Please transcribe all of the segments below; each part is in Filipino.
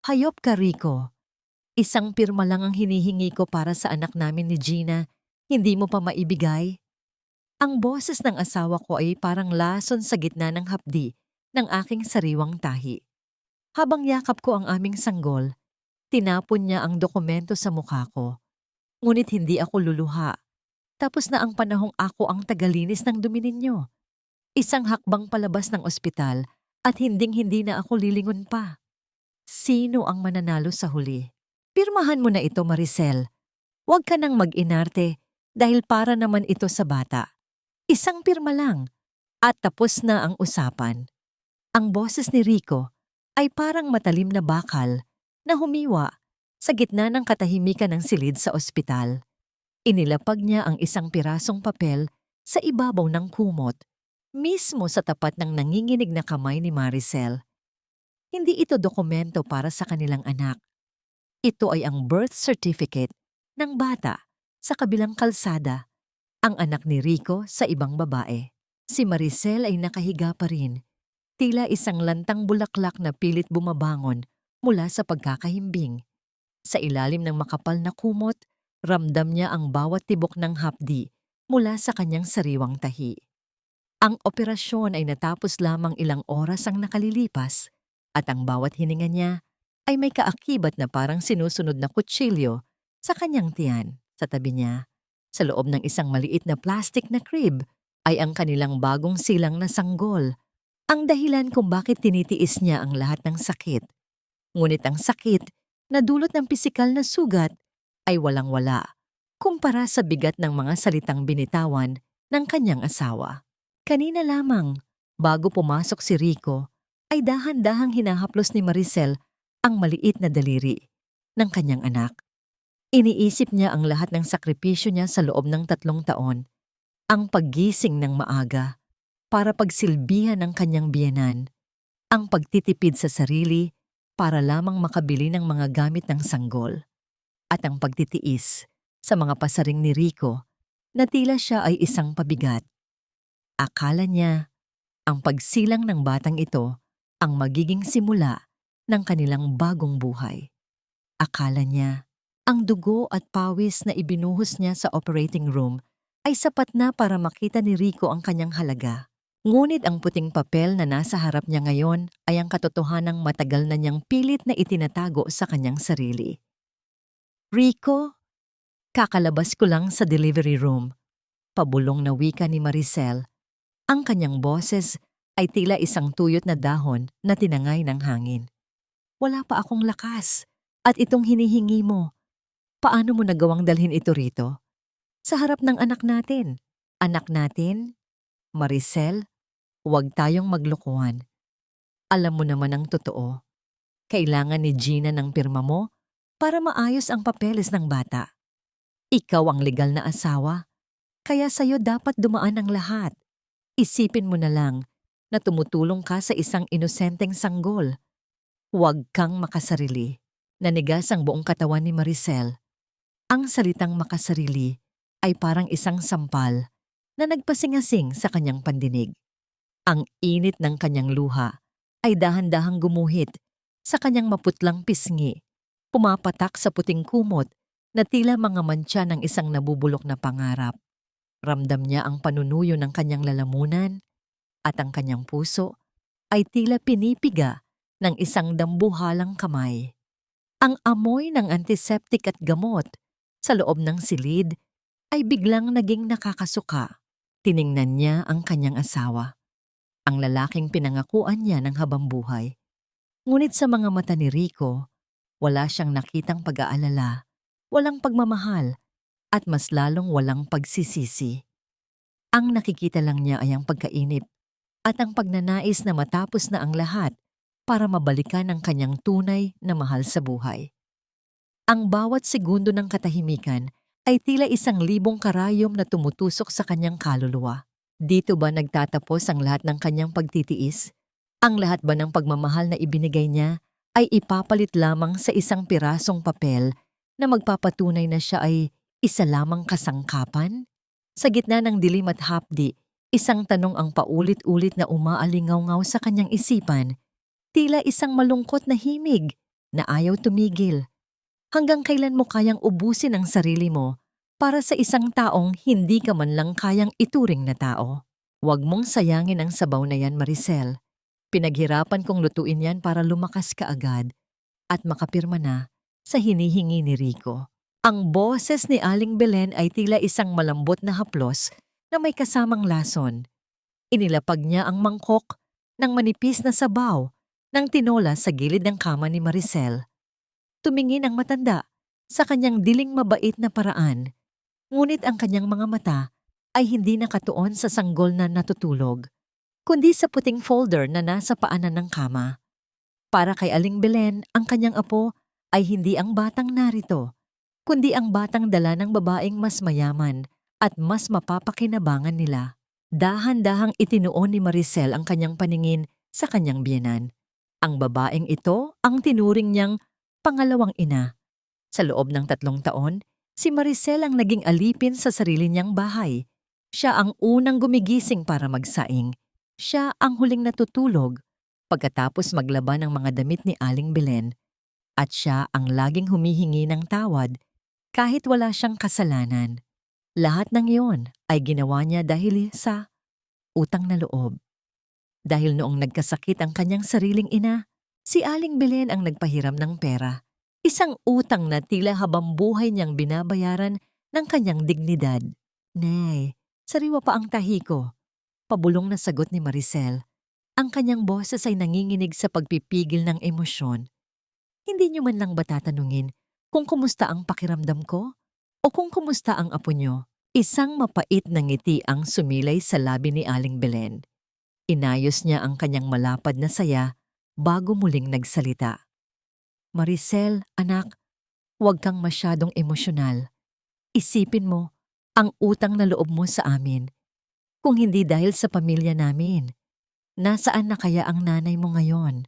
Hayop ka, Rico. Isang pirma lang ang hinihingi ko para sa anak namin ni Gina. Hindi mo pa maibigay? Ang boses ng asawa ko ay parang lason sa gitna ng hapdi ng aking sariwang tahi. Habang yakap ko ang aming sanggol, tinapon niya ang dokumento sa mukha ko. Ngunit hindi ako luluha. Tapos na ang panahong ako ang tagalinis ng dumi ninyo. Isang hakbang palabas ng ospital at hinding-hindi na ako lilingon pa. Sino ang mananalo sa huli? Pirmahan mo na ito, Maricel. Huwag ka nang mag-inarte dahil para naman ito sa bata. Isang pirma lang at tapos na ang usapan. Ang boses ni Rico ay parang matalim na bakal na humiwa sa gitna ng katahimikan ng silid sa ospital. Inilapag niya ang isang pirasong papel sa ibabaw ng kumot, mismo sa tapat ng nanginginig na kamay ni Maricel. Hindi ito dokumento para sa kanilang anak. Ito ay ang birth certificate ng bata sa kabilang kalsada, ang anak ni Rico sa ibang babae. Si Maricel ay nakahiga pa rin, tila isang lantang bulaklak na pilit bumabangon mula sa pagkakahimbing. Sa ilalim ng makapal na kumot, ramdam niya ang bawat tibok ng hapdi mula sa kanyang sariwang tahi. Ang operasyon ay natapos lamang ilang oras ang nakalilipas at ang bawat hininga niya ay may kaakibat na parang sinusunod na kutsilyo sa kanyang tiyan. Sa tabi niya, sa loob ng isang maliit na plastic na crib, ay ang kanilang bagong silang na sanggol. Ang dahilan kung bakit tinitiis niya ang lahat ng sakit. Ngunit ang sakit na dulot ng pisikal na sugat ay walang-wala kumpara sa bigat ng mga salitang binitawan ng kanyang asawa. Kanina lamang, bago pumasok si Rico, ay dahan-dahang hinahaplos ni Maricel ang maliit na daliri ng kanyang anak. Iniisip niya ang lahat ng sakripisyo niya sa loob ng 3 taon, ang paggising ng maaga para pagsilbihan ng kanyang biyenan, ang pagtitipid sa sarili para lamang makabili ng mga gamit ng sanggol, at ang pagtitiis sa mga pasaring ni Rico na tila siya ay isang pabigat. Akala niya, ang pagsilang ng batang ito ang magiging simula ng kanilang bagong buhay. Akala niya, ang dugo at pawis na ibinuhos niya sa operating room ay sapat na para makita ni Rico ang kanyang halaga. Ngunit ang puting papel na nasa harap niya ngayon ay ang katotohanang matagal na niyang pilit na itinatago sa kanyang sarili. Rico, kakalabas ko lang sa delivery room. Pabulong na wika ni Maricel. Ang kanyang boses ay tila isang tuyot na dahon na tinangay ng hangin. Wala pa akong lakas at itong hinihingi mo. Paano mo nagawang dalhin ito rito? Sa harap ng anak natin. Anak natin? Maricel, huwag tayong maglokohan. Alam mo naman ang totoo. Kailangan ni Gina ng pirma mo para maayos ang papeles ng bata. Ikaw ang legal na asawa, kaya sa'yo dapat dumaan ang lahat. Isipin mo na lang na tumutulong ka sa isang inosenteng sanggol. Huwag kang makasarili. Nanigas ang buong katawan ni Maricel. Ang salitang makasarili ay parang isang sampal na nagpasingasing sa kanyang pandinig. Ang init ng kanyang luha ay dahan-dahang gumuhit sa kanyang maputlang pisngi, pumapatak sa puting kumot na tila mga mantsa ng isang nabubulok na pangarap. Ramdam niya ang panunuyo ng kanyang lalamunan at ang kanyang puso ay tila pinipiga ng isang dambuhalang kamay. Ang amoy ng antiseptic at gamot sa loob ng silid ay biglang naging nakakasuka. Tiningnan niya ang kanyang asawa, ang lalaking pinangakuan niya ng habang buhay. Ngunit sa mga mata ni Rico, wala siyang nakitang pag-aalala, walang pagmamahal, at mas lalong walang pagsisisi. Ang nakikita lang niya ay ang pagkainip at ang pagnanais na matapos na ang lahat para mabalikan ang kanyang tunay na mahal sa buhay. Ang bawat segundo ng katahimikan ay tila 1,000 karayom na tumutusok sa kanyang kaluluwa. Dito ba nagtatapos ang lahat ng kanyang pagtitiis? Ang lahat ba ng pagmamahal na ibinigay niya ay ipapalit lamang sa isang pirasong papel na magpapatunay na siya ay isa lamang kasangkapan? Sa gitna ng dilim at hapdi, isang tanong ang paulit-ulit na umaalingaw-ngaw sa kanyang isipan, tila isang malungkot na himig na ayaw tumigil. Hanggang kailan mo kayang ubusin ang sarili mo para sa isang taong hindi ka man lang kayang ituring na tao? Huwag mong sayangin ang sabaw na yan, Maricel. Pinaghirapan kong lutuin yan para lumakas ka agad at makapirma na sa hinihingi ni Rico. Ang boses ni Aling Belen ay tila isang malambot na haplos na may kasamang lason. Inilapag niya ang mangkok ng manipis na sabaw ng tinola sa gilid ng kama ni Maricel. Tumingin ang matanda sa kanyang diling mabait na paraan, ngunit ang kanyang mga mata ay hindi nakatuon sa sanggol na natutulog, kundi sa puting folder na nasa paanan ng kama. Para kay Aling Belen, ang kanyang apo ay hindi ang batang narito, kundi ang batang dala ng babaeng mas mayaman at mas mapapakinabangan nila. Dahan-dahang itinuon ni Maricel ang kanyang paningin sa kanyang biyenan. Ang babaeng ito ang tinuring niyang pangalawang ina. Sa loob ng 3 taon, si Maricel ang naging alipin sa sarili niyang bahay. Siya ang unang gumigising para magsaing. Siya ang huling natutulog pagkatapos maglaba ng mga damit ni Aling Belen. At siya ang laging humihingi ng tawad kahit wala siyang kasalanan. Lahat ng iyon ay ginawa niya dahil sa utang na loob. Dahil noong nagkasakit ang kanyang sariling ina, si Aling Belen ang nagpahiram ng pera. Isang utang na tila habang buhay niyang binabayaran ng kanyang dignidad. Nay, sariwa pa ang tahi ko. Pabulong na sagot ni Maricel. Ang kanyang boses ay nanginginig sa pagpipigil ng emosyon. Hindi niyo man lang ba tatanungin kung kumusta ang pakiramdam ko? O kung kumusta ang apo niyo? Isang mapait na ngiti ang sumilay sa labi ni Aling Belen. Inayos niya ang kanyang malapad na saya bago muling nagsalita. Maricel, anak, huwag kang masyadong emosyonal. Isipin mo ang utang na loob mo sa amin. Kung hindi dahil sa pamilya namin, nasaan na kaya ang nanay mo ngayon?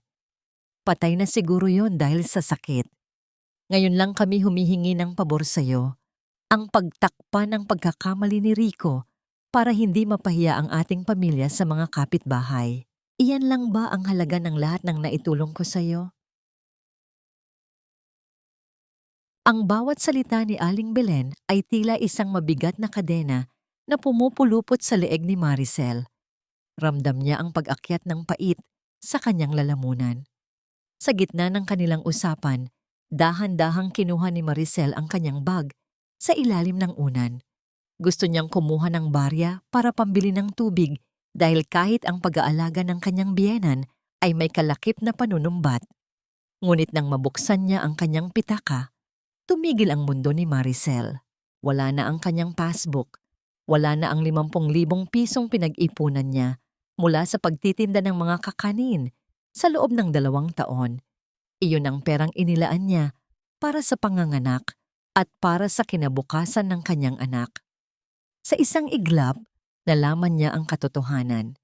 Patay na siguro yon dahil sa sakit. Ngayon lang kami humihingi ng pabor sa'yo. Ang pagtakpan ng pagkakamali ni Rico para hindi mapahiya ang ating pamilya sa mga kapitbahay. Iyan lang ba ang halaga ng lahat ng naitulong ko sa iyo? Ang bawat salita ni Aling Belen ay tila isang mabigat na kadena na pumupulupot sa leeg ni Maricel. Ramdam niya ang pag-akyat ng pait sa kanyang lalamunan. Sa gitna ng kanilang usapan, dahan-dahang kinuha ni Maricel ang kanyang bag sa ilalim ng unan. Gusto niyang kumuha ng barya para pambili ng tubig dahil kahit ang pag-aalaga ng kanyang biyenan ay may kalakip na panunumbat. Ngunit nang mabuksan niya ang kanyang pitaka, tumigil ang mundo ni Maricel. Wala na ang kanyang passbook. Wala na ang 50,000 pisong pinag-ipunan niya mula sa pagtitinda ng mga kakanin sa loob ng 2 taon. Iyon ang perang inilaan niya para sa panganganak at para sa kinabukasan ng kanyang anak. Sa isang iglap, nalaman niya ang katotohanan.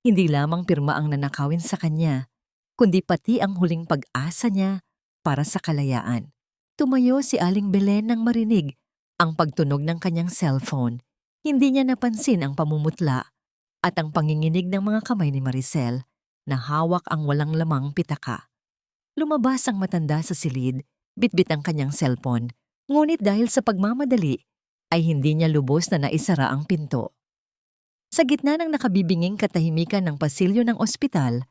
Hindi lamang pirma ang nanakawin sa kanya, kundi pati ang huling pag-asa niya para sa kalayaan. Tumayo si Aling Belen nang marinig ang pagtunog ng kanyang cellphone. Hindi niya napansin ang pamumutla at ang panginginig ng mga kamay ni Maricel na hawak ang walang lamang pitaka. Lumabas ang matanda sa silid, bitbit ang kanyang cellphone. Ngunit dahil sa pagmamadali, ay hindi niya lubos na naisara ang pinto. Sa gitna ng nakabibinging katahimikan ng pasilyo ng ospital,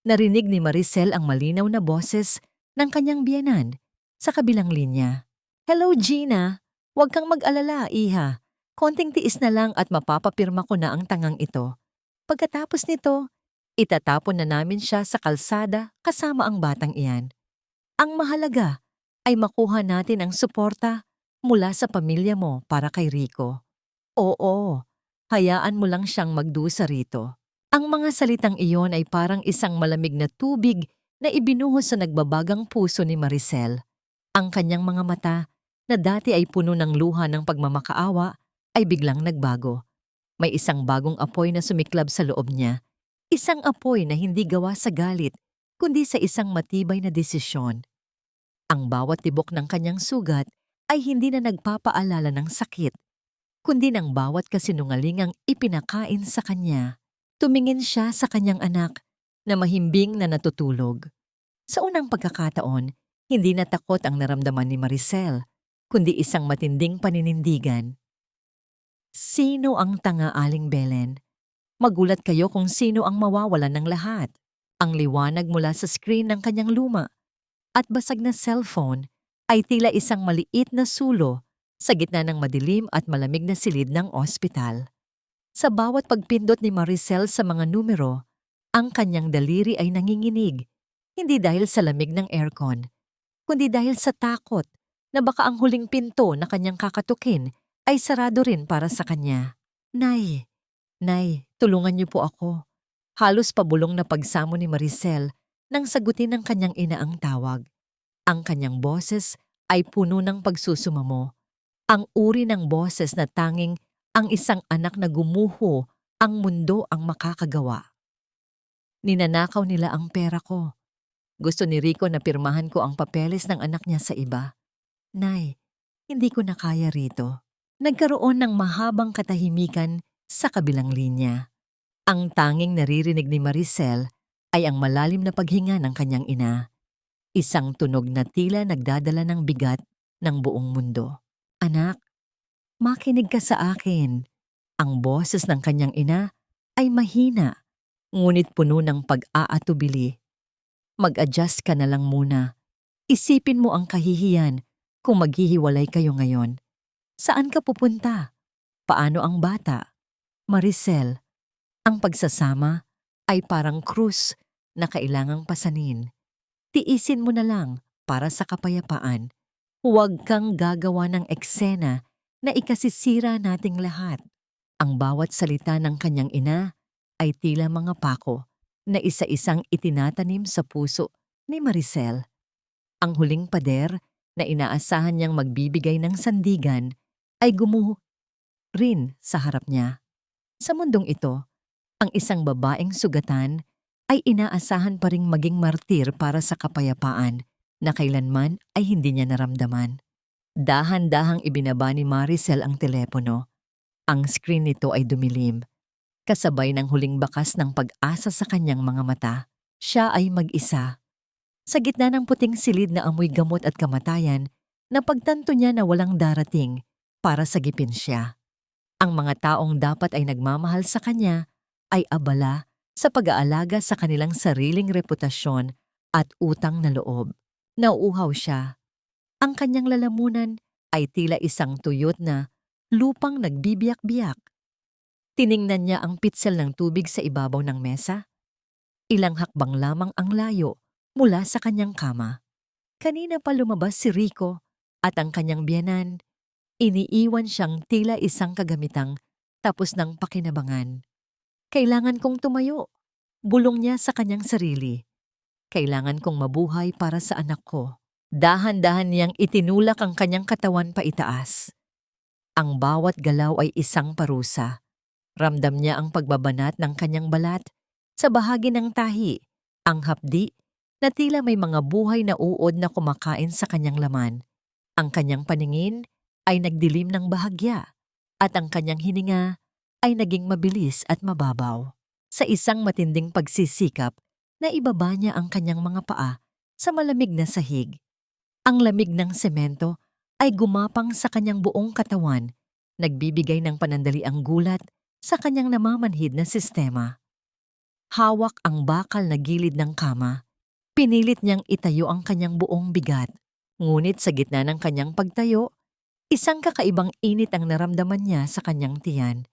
narinig ni Maricel ang malinaw na boses ng kanyang biyenan sa kabilang linya. Hello, Gina. Huwag kang mag-alala, iha. Konting tiis na lang at mapapapirma ko na ang tangang ito. Pagkatapos nito, itatapon na namin siya sa kalsada kasama ang batang iyan. Ang mahalaga ay makuha natin ang suporta mula sa pamilya mo para kay Rico. Oo, hayaan mo lang siyang magdusa rito. Ang mga salitang iyon ay parang isang malamig na tubig na ibinuhos sa nagbabagang puso ni Maricel. Ang kanyang mga mata, na dati ay puno ng luha ng pagmamakaawa, ay biglang nagbago. May isang bagong apoy na sumiklab sa loob niya. Isang apoy na hindi gawa sa galit, kundi sa isang matibay na desisyon. Ang bawat tibok ng kanyang sugat ay hindi na nagpapaalala ng sakit, kundi ng bawat kasinungalingang ipinakain sa kanya. Tumingin siya sa kanyang anak na mahimbing na natutulog. Sa unang pagkakataon, Hindi na takot ang naramdaman ni Maricel, kundi isang matinding paninindigan. Sino ang tanga, Aling Belen? Magulat kayo kung sino ang mawawalan ng lahat. Ang liwanag mula sa screen ng kanyang luma at basag na cellphone ay tila isang maliit na sulo sa gitna ng madilim at malamig na silid ng ospital. Sa bawat pagpindot ni Maricel sa mga numero, ang kanyang daliri ay nanginginig, hindi dahil sa lamig ng aircon, kundi dahil sa takot na baka ang huling pinto na kanyang kakatukin ay sarado rin para sa kanya. Nay, Nay, tulungan niyo po ako. Halos pabulong na pagsamo ni Maricel nang sagutin ng kanyang ina ang tawag. Ang kanyang boses ay puno ng pagsusumamo. Ang uri ng boses na tanging ang isang anak na gumuho ang mundo ang makakagawa. Ninanakaw nila ang pera ko. Gusto ni Rico na pirmahan ko ang papeles ng anak niya sa iba. Nay, hindi ko na kaya rito. Nagkaroon ng mahabang katahimikan sa kabilang linya. Ang tanging naririnig ni Maricel ay ang malalim na paghinga ng kanyang ina. Isang tunog na tila nagdadala ng bigat ng buong mundo. Anak, makinig ka sa akin. Ang boses ng kanyang ina ay mahina, ngunit puno ng pag-aatubili. Mag-adjust ka na lang muna. Isipin mo ang kahihiyan kung maghihiwalay kayo ngayon. Saan ka pupunta? Paano ang bata? Maricel, ang pagsasama ay parang krus na kailangang pasanin. Tiisin mo na lang para sa kapayapaan. Huwag kang gagawa ng eksena na ikasisira nating lahat. Ang bawat salita ng kanyang ina ay tila mga pako na isa-isang itinatanim sa puso ni Maricel. Ang huling pader na inaasahan niyang magbibigay ng sandigan ay gumuho rin sa harap niya. Sa mundong ito, ang isang babaeng sugatan ay inaasahan pa ring maging martir para sa kapayapaan na kailanman ay hindi niya naramdaman. Dahan-dahang ibinaba ni Maricel ang telepono. Ang screen nito ay dumilim, kasabay ng huling bakas ng pag-asa sa kanyang mga mata. Siya ay mag-isa. Sa gitna ng puting silid na amoy gamot at kamatayan, napagtanto niya na walang darating para sagipin siya. Ang mga taong dapat ay nagmamahal sa kanya ay abala sa pag-aalaga sa kanilang sariling reputasyon at utang na loob. Nauuhaw siya. Ang kanyang lalamunan ay tila isang tuyot na lupang nagbibiyak-biyak. Tiningnan niya ang pitsel ng tubig sa ibabaw ng mesa. Ilang hakbang lamang ang layo mula sa kanyang kama. Kanina pa lumabas si Rico at ang kanyang biyenan. Iniiwan siyang tila isang kagamitang tapos ng pakinabangan. Kailangan kong tumayo. Bulong niya sa kanyang sarili. Kailangan kong mabuhay para sa anak ko. Dahan-dahan niyang itinulak ang kanyang katawan paitaas. Ang bawat galaw ay isang parusa. Ramdam niya ang pagbabanat ng kanyang balat sa bahagi ng tahi, ang hapdi na tila may mga buhay na uod na kumakain sa kanyang laman. Ang kanyang paningin ay nagdilim ng bahagya at ang kanyang hininga ay naging mabilis at mababaw. Sa isang matinding pagsisikap, naibaba niya ang kanyang mga paa sa malamig na sahig. Ang lamig ng semento ay gumapang sa kanyang buong katawan, nagbibigay ng panandaliang gulat sa kanyang namamanhid na sistema. Hawak ang bakal na gilid ng kama. Pinilit niyang itayo ang kanyang buong bigat. Ngunit sa gitna ng kanyang pagtayo, isang kakaibang init ang naramdaman niya sa kanyang tiyan.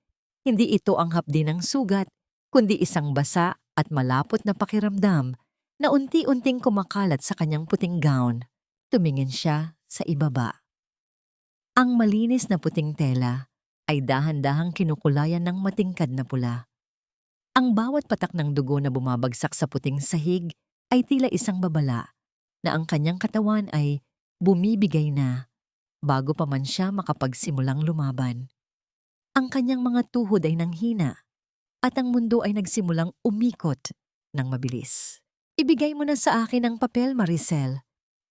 Hindi ito ang hapdi ng sugat, kundi isang basa at malapot na pakiramdam na unti-unting kumakalat sa kanyang puting gown. Tumingin siya sa ibaba. Ang malinis na puting tela ay dahan-dahang kinukulayan ng matingkad na pula. Ang bawat patak ng dugo na bumabagsak sa puting sahig ay tila isang babala na ang kanyang katawan ay bumibigay na bago pa man siya makapagsimulang lumaban. Ang kanyang mga tuhod ay nanghina at ang mundo ay nagsimulang umikot ng mabilis. Ibigay mo na sa akin ang papel, Maricel.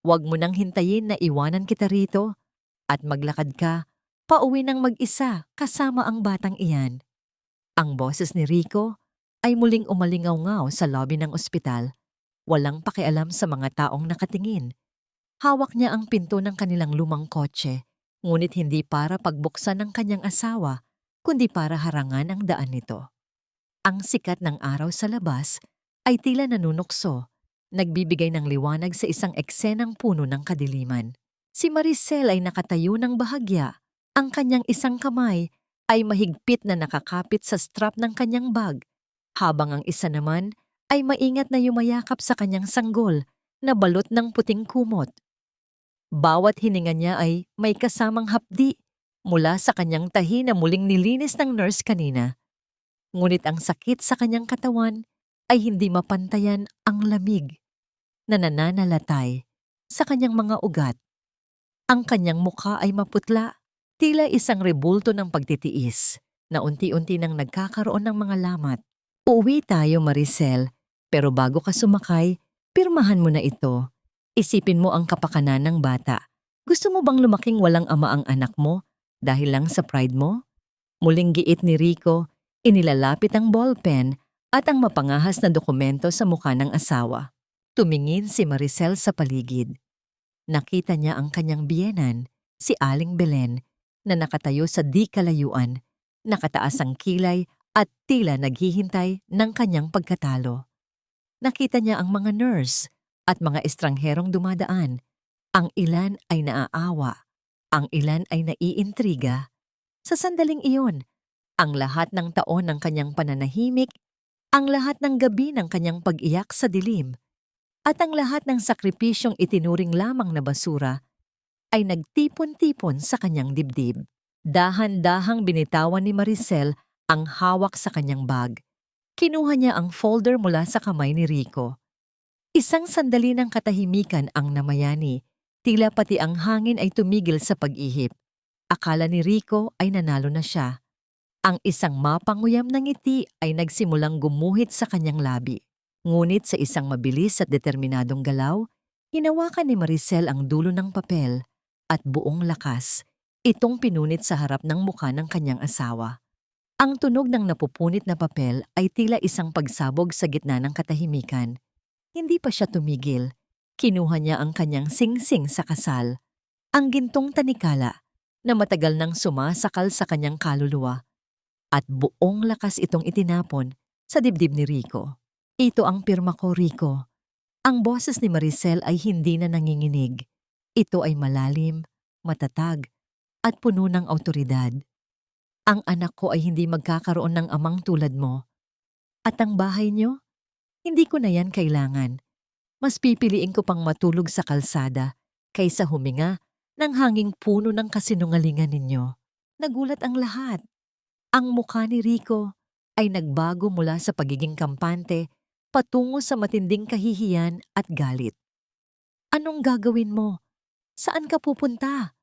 Huwag mo nang hintayin na iwanan kita rito at maglakad ka pauwi ng mag-isa kasama ang batang iyan. Ang boses ni Rico ay muling umalingaw-ngaw sa lobby ng ospital. Walang pakialam sa mga taong nakatingin. Hawak niya ang pinto ng kanilang lumang kotse, ngunit hindi para pagbuksan ng kanyang asawa, kundi para harangan ang daan nito. Ang sikat ng araw sa labas ay tila nanunukso, nagbibigay ng liwanag sa isang eksenang puno ng kadiliman. Si Maricel ay nakatayo ng bahagya. Ang kanyang isang kamay ay mahigpit na nakakapit sa strap ng kanyang bag, habang ang isa naman ay maingat na yumayakap sa kanyang sanggol na balot ng puting kumot. Bawat hininga niya ay may kasamang hapdi mula sa kanyang tahi na muling nilinis ng nurse kanina. Ngunit ang sakit sa kanyang katawan ay hindi mapantayan ang lamig na nananalatay sa kanyang mga ugat. Ang kanyang mukha ay maputla, tila isang rebulto ng pagtitiis na unti-unti nang nagkakaroon ng mga lamat. Uuwi tayo, Maricel, pero bago ka sumakay, pirmahan mo na ito. Isipin mo ang kapakanan ng bata. Gusto mo bang lumaking walang ama ang anak mo dahil lang sa pride mo? Muling giit ni Rico, inilalapit ang ballpen at ang mapangahas na dokumento sa mukha ng asawa. Tumingin si Maricel sa paligid. Nakita niya ang kanyang biyenan, si Aling Belen, na nakatayo sa di kalayuan, nakataas ang kilay at tila naghihintay ng kanyang pagkatalo. Nakita niya ang mga nurse at mga estrangherong dumadaan. Ang ilan ay naaawa, ang ilan ay naiintriga. Sa sandaling iyon, ang lahat ng taon ng kanyang pananahimik, ang lahat ng gabi ng kanyang pag-iyak sa dilim, at ang lahat ng sakripisyong itinuring lamang na basura ay nagtipon-tipon sa kanyang dibdib. Dahan-dahang binitawan ni Maricel ang hawak sa kanyang bag. Kinuha niya ang folder mula sa kamay ni Rico. Isang sandali ng katahimikan ang namayani, tila pati ang hangin ay tumigil sa pag-ihip. Akala ni Rico ay nanalo na siya. Ang isang mapanguyam na ngiti ay nagsimulang gumuhit sa kanyang labi. Ngunit sa isang mabilis at determinadong galaw, hinawakan ni Maricel ang dulo ng papel at buong lakas itong pinunit sa harap ng mukha ng kanyang asawa. Ang tunog ng napupunit na papel ay tila isang pagsabog sa gitna ng katahimikan. Hindi pa siya tumigil. Kinuha niya ang kanyang singsing sa kasal, ang gintong tanikala na matagal nang sumasakal sa kanyang kaluluwa, at buong lakas itong itinapon sa dibdib ni Rico. Ito ang pirma ko, Rico. Ang boses ni Maricel ay hindi na nanginginig. Ito ay malalim, matatag, at puno ng awtoridad. Ang anak ko ay hindi magkakaroon ng amang tulad mo. At ang bahay niyo? Hindi ko na yan kailangan. Mas pipiliin ko pang matulog sa kalsada kaysa huminga ng hanging puno ng kasinungalingan ninyo. Nagulat ang lahat. Ang mukha ni Rico ay nagbago mula sa pagiging kampante patungo sa matinding kahihiyan at galit. Anong gagawin mo? Saan ka pupunta?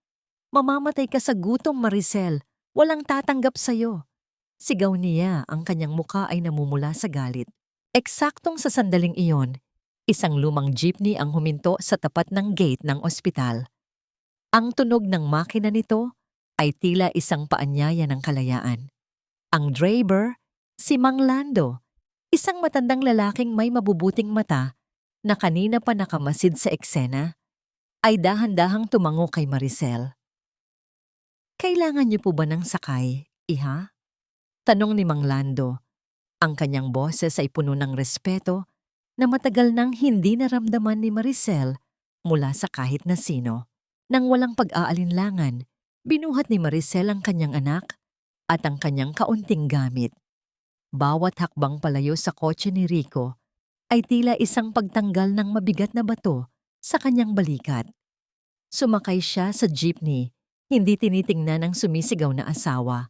Mamamatay ka sa gutom, Maricel. Walang tatanggap sa'yo. Sigaw niya, ang kanyang mukha ay namumula sa galit. Eksaktong sa sandaling iyon, isang lumang jeepney ang huminto sa tapat ng gate ng ospital. Ang tunog ng makina nito ay tila isang paanyaya ng kalayaan. Ang driver, si Mang Lando, isang matandang lalaking may mabubuting mata na kanina pa nakamasid sa eksena, ay dahan-dahang tumango kay Maricel. Kailangan niyo po ba ng sakay, iha? Tanong ni Mang Lando. Ang kanyang boses ay puno ng respeto na matagal nang hindi naramdaman ni Maricel mula sa kahit na sino. Nang walang pag-aalinlangan, binuhat ni Maricel ang kanyang anak at ang kanyang kaunting gamit. Bawat hakbang palayo sa kotse ni Rico ay tila isang pagtanggal ng mabigat na bato sa kanyang balikat. Sumakay siya sa jeepney, hindi tinitingnan ang sumisigaw na asawa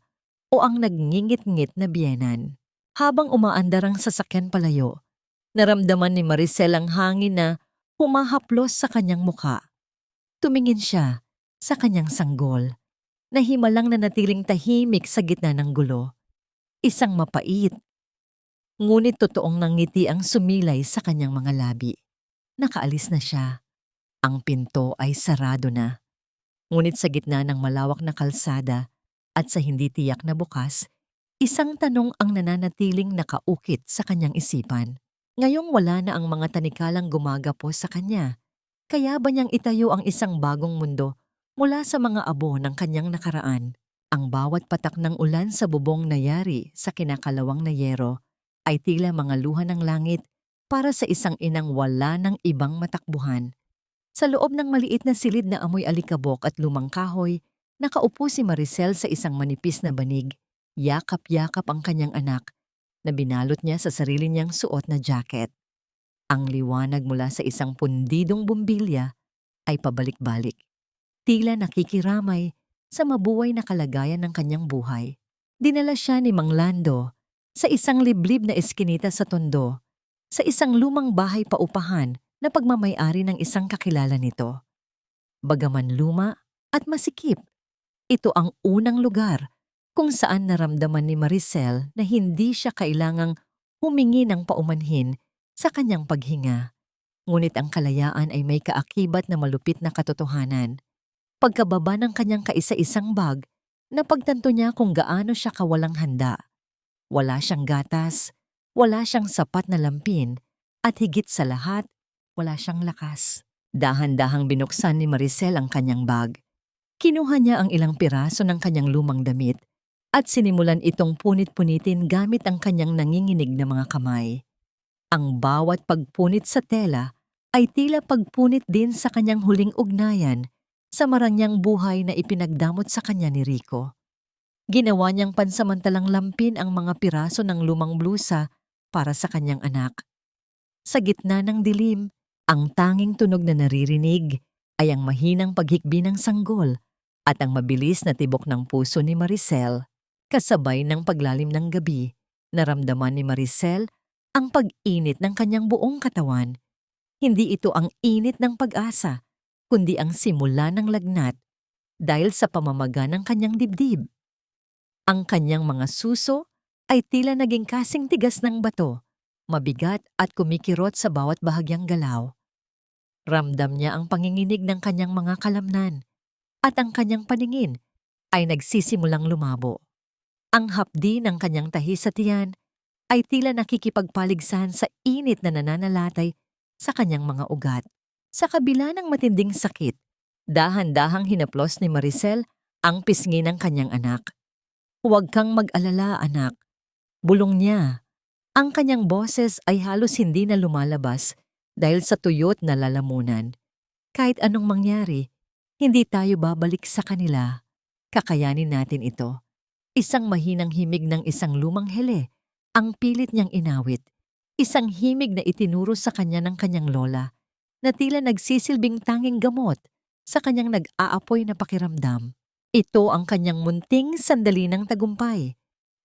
o ang nagngingit-ngit na biyenan. Habang umaandar ang sasakyan palayo, naramdaman ni Maricel ang hangin na humahaplos sa kanyang mukha. Tumingin siya sa kanyang sanggol, na himalang nanatiling tahimik sa gitna ng gulo. Isang mapait, ngunit totoong nangiti ang sumilay sa kanyang mga labi. Nakaalis na siya. Ang pinto ay sarado na. Ngunit sa gitna ng malawak na kalsada at sa hindi tiyak na bukas, isang tanong ang nananatiling nakaukit sa kanyang isipan. Ngayong wala na ang mga tanikalang gumagapos sa kanya, Kaya ba niyang itayo ang isang bagong mundo mula sa mga abo ng kanyang nakaraan? Ang bawat patak ng ulan sa bubong na yari sa kinakalawang na yero ay tila mga luha ng langit para sa isang inang wala ng ibang matakbuhan. Sa loob ng maliit na silid na amoy alikabok at lumang kahoy, nakaupo si Maricel sa isang manipis na banig. Yakap-yakap ang kanyang anak na binalot niya sa sarili niyang suot na jacket. Ang liwanag mula sa isang pundidong bumbilya ay pabalik-balik. Tila nakikiramay sa mabuhay na kalagayan ng kanyang buhay. Dinala siya ni Mang Lando sa isang liblib na eskinita sa Tondo, sa isang lumang bahay paupahan na pagmamay-ari ng isang kakilala nito. Bagaman luma at masikip, ito ang unang lugar kung saan naramdaman ni Maricel na hindi siya kailangang humingi ng paumanhin sa kanyang paghinga. Ngunit ang kalayaan ay may kaakibat na malupit na katotohanan. Pagkababa ng kanyang kaisa-isang bag, napagtanto niya kung gaano siya kawalang handa. Wala siyang gatas, wala siyang sapat na lampin, at higit sa lahat, wala siyang lakas. Dahan-dahang binuksan ni Maricel ang kanyang bag. Kinuha niya ang ilang piraso ng kanyang lumang damit at sinimulan itong punit-punitin gamit ang kanyang nanginginig na mga kamay. Ang bawat pagpunit sa tela ay tila pagpunit din sa kanyang huling ugnayan sa marangyang buhay na ipinagdamot sa kanya ni Rico. Ginawa niyang pansamantalang lampin ang mga piraso ng lumang blusa para sa kanyang anak. Sa gitna ng dilim, ang tanging tunog na naririnig ay ang mahinang paghikbi ng sanggol at ang mabilis na tibok ng puso ni Maricel. Kasabay ng paglalim ng gabi, naramdaman ni Maricel ang pag-init ng kanyang buong katawan. Hindi ito ang init ng pag-asa, kundi ang simula ng lagnat dahil sa pamamaga ng kanyang dibdib. Ang kanyang mga suso ay tila naging kasing tigas ng bato, mabigat at kumikirot sa bawat bahagyang galaw. Ramdam niya ang panginginig ng kanyang mga kalamnan at ang kanyang paningin ay nagsisimulang lumabo. Ang hapdi ng kanyang tahi sa tiyan ay tila nakikipagpaligsahan sa init na nananalatay sa kanyang mga ugat. Sa kabila ng matinding sakit, dahan-dahang hinaplos ni Maricel ang pisngi ng kanyang anak. "Huwag kang mag-alala, anak," bulong niya. Ang kanyang boses ay halos hindi na lumalabas dahil sa tuyot na lalamunan. Kahit anong mangyari, hindi tayo babalik sa kanila. Kakayanin natin ito. Isang mahinang himig ng isang lumang hele ang pilit niyang inawit. Isang himig na itinuro sa kanya ng kanyang lola na tila nagsisilbing tanging gamot sa kanyang nag-aapoy na pakiramdam. Ito ang kanyang munting sandali ng tagumpay.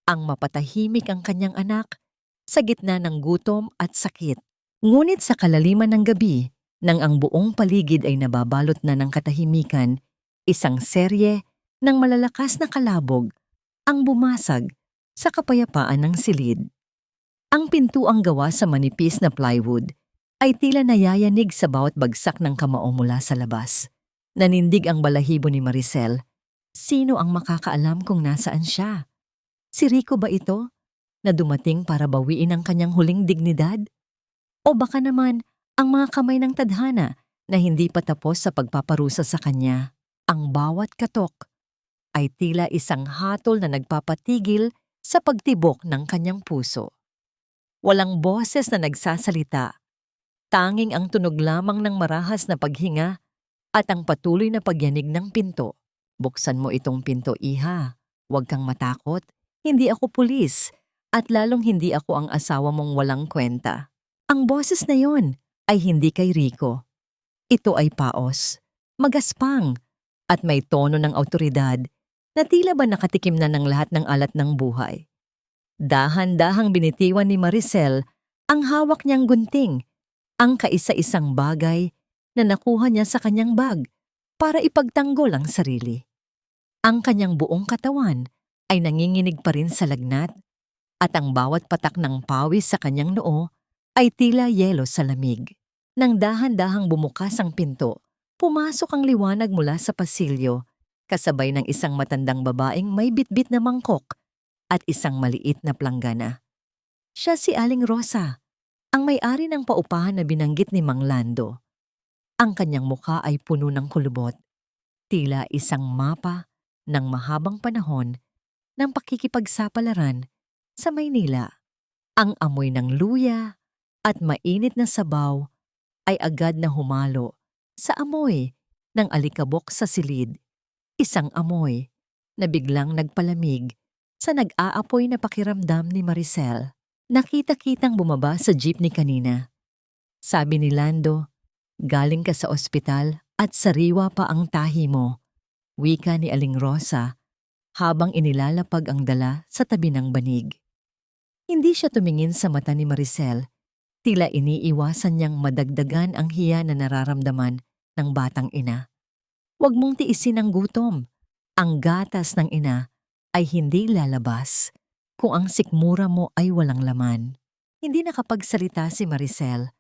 Ang mapatahimik ang kanyang anak sa gitna ng gutom at sakit. Ngunit sa kalaliman ng gabi, nang ang buong paligid ay nababalot na ng katahimikan, isang serye ng malalakas na kalabog ang bumasag sa kapayapaan ng silid. Ang pintuang gawa sa manipis na plywood ay tila nayayanig sa bawat bagsak ng kamao mula sa labas. Nanindig ang balahibo ni Maricel. Sino ang makakaalam kung nasaan siya? Si Rico ba ito, na dumating para bawiin ang kanyang huling dignidad? O baka naman ang mga kamay ng tadhana na hindi pa tapos sa pagpaparusa sa kanya? Ang bawat katok ay tila isang hatol na nagpapatigil sa pagtibok ng kanyang puso. Walang boses na nagsasalita. Tanging ang tunog lamang ng marahas na paghinga at ang patuloy na pagyanig ng pinto. "Buksan mo itong pinto, iha. Huwag kang matakot. Hindi ako pulis at lalong hindi ako ang asawa mong walang kwenta." Ang boses na yon ay hindi kay Rico. Ito ay paos, magaspang, at may tono ng awtoridad na tila ba nakatikim na ng lahat ng alat ng buhay. Dahan-dahang binitiwan ni Maricel ang hawak niyang gunting, ang kaisa-isang bagay na nakuha niya sa kanyang bag para ipagtanggol ang sarili. Ang kanyang buong katawan ay nanginginig pa rin sa lagnat at ang bawat patak ng pawis sa kanyang noo ay tila yelo sa lamig. Nang dahan-dahang bumukas ang pinto, pumasok ang liwanag mula sa pasilyo, kasabay ng isang matandang babaeng may bitbit na mangkok at isang maliit na planggana. Siya si Aling Rosa, ang may-ari ng paupahan na binanggit ni Mang Lando. Ang kanyang mukha ay puno ng kulubot, tila isang mapa ng mahabang panahon ng pakikipagsapalaran sa Maynila. Ang amoy ng luya at mainit na sabaw ay agad na humalo sa amoy ng alikabok sa silid. Isang amoy na biglang nagpalamig sa nag-aapoy na pakiramdam ni Maricel. Nakita-kitang bumaba sa jeepney kanina. Sabi ni Lando, galing ka sa ospital at sariwa pa ang tahi mo, wika ni Aling Rosa habang inilalapag ang dala sa tabi ng banig. Hindi siya tumingin sa mata ni Maricel, tila iniiwasan niyang madagdagan ang hiya na nararamdaman ng batang ina. Huwag mong tiisin ang gutom. Ang gatas ng ina ay hindi lalabas kung ang sikmura mo ay walang laman. Hindi nakapagsalita si Maricel.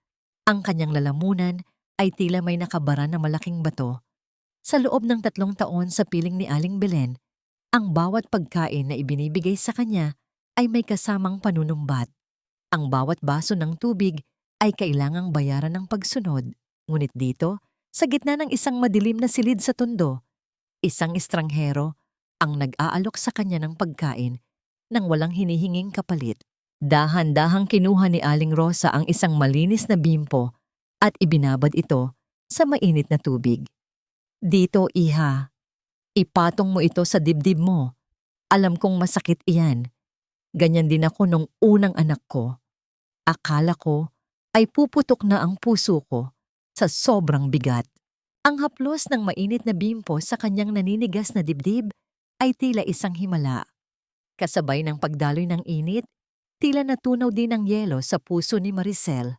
Ang kanyang lalamunan ay tila may nakabara na malaking bato. Sa loob ng 3 taon sa piling ni Aling Belen, ang bawat pagkain na ibinibigay sa kanya ay may kasamang panunumbat. Ang bawat baso ng tubig ay kailangang bayaran ng pagsunod. Ngunit dito, sa gitna ng isang madilim na silid sa tundo, isang estranghero ang nag-aalok sa kanya ng pagkain nang walang hinihinging kapalit. Dahan-dahang kinuha ni Aling Rosa ang isang malinis na bimpo at ibinabad ito sa mainit na tubig. Dito, iha. Ipatong mo ito sa dibdib mo. Alam kong masakit iyan. Ganyan din ako nung unang anak ko. Akala ko ay puputok na ang puso ko sa sobrang bigat. Ang haplos ng mainit na bimpo sa kanyang naninigas na dibdib ay tila isang himala. Kasabay ng pagdaloy ng init, tila natunaw din ang yelo sa puso ni Maricel.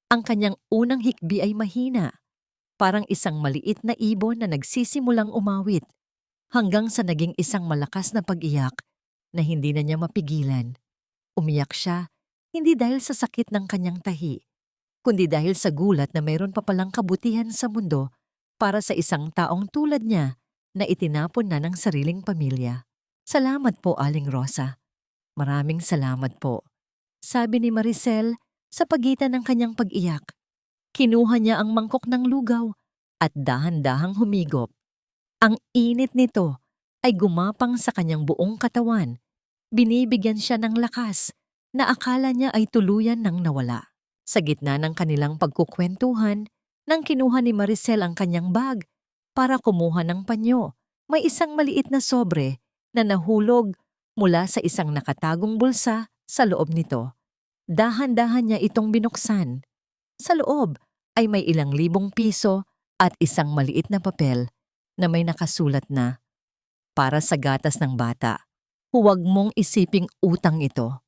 Ang kanyang unang hikbi ay mahina, parang isang maliit na ibon na nagsisimulang umawit, hanggang sa naging isang malakas na pag-iyak na hindi na niya mapigilan. Umiyak siya, hindi dahil sa sakit ng kanyang tahi, kundi dahil sa gulat na mayroon pa palang kabutihan sa mundo para sa isang taong tulad niya na itinapon na ng sariling pamilya. Salamat po, Aling Rosa. Maraming salamat po, sabi ni Maricel sa pagitan ng kanyang pag-iyak. Kinuha niya ang mangkok ng lugaw at dahan-dahang humigop. Ang init nito ay gumapang sa kanyang buong katawan. Binibigyan siya ng lakas na akala niya ay tuluyan nang nawala. Sa gitna ng kanilang pagkukwentuhan, nang kinuha ni Maricel ang kanyang bag para kumuha ng panyo, may isang maliit na sobre na nahulog mula sa isang nakatagong bulsa sa loob nito. Dahan-dahan niya itong binuksan. Sa loob ay may ilang libong piso at isang maliit na papel na may nakasulat na, "Para sa gatas ng bata, huwag mong isiping utang ito.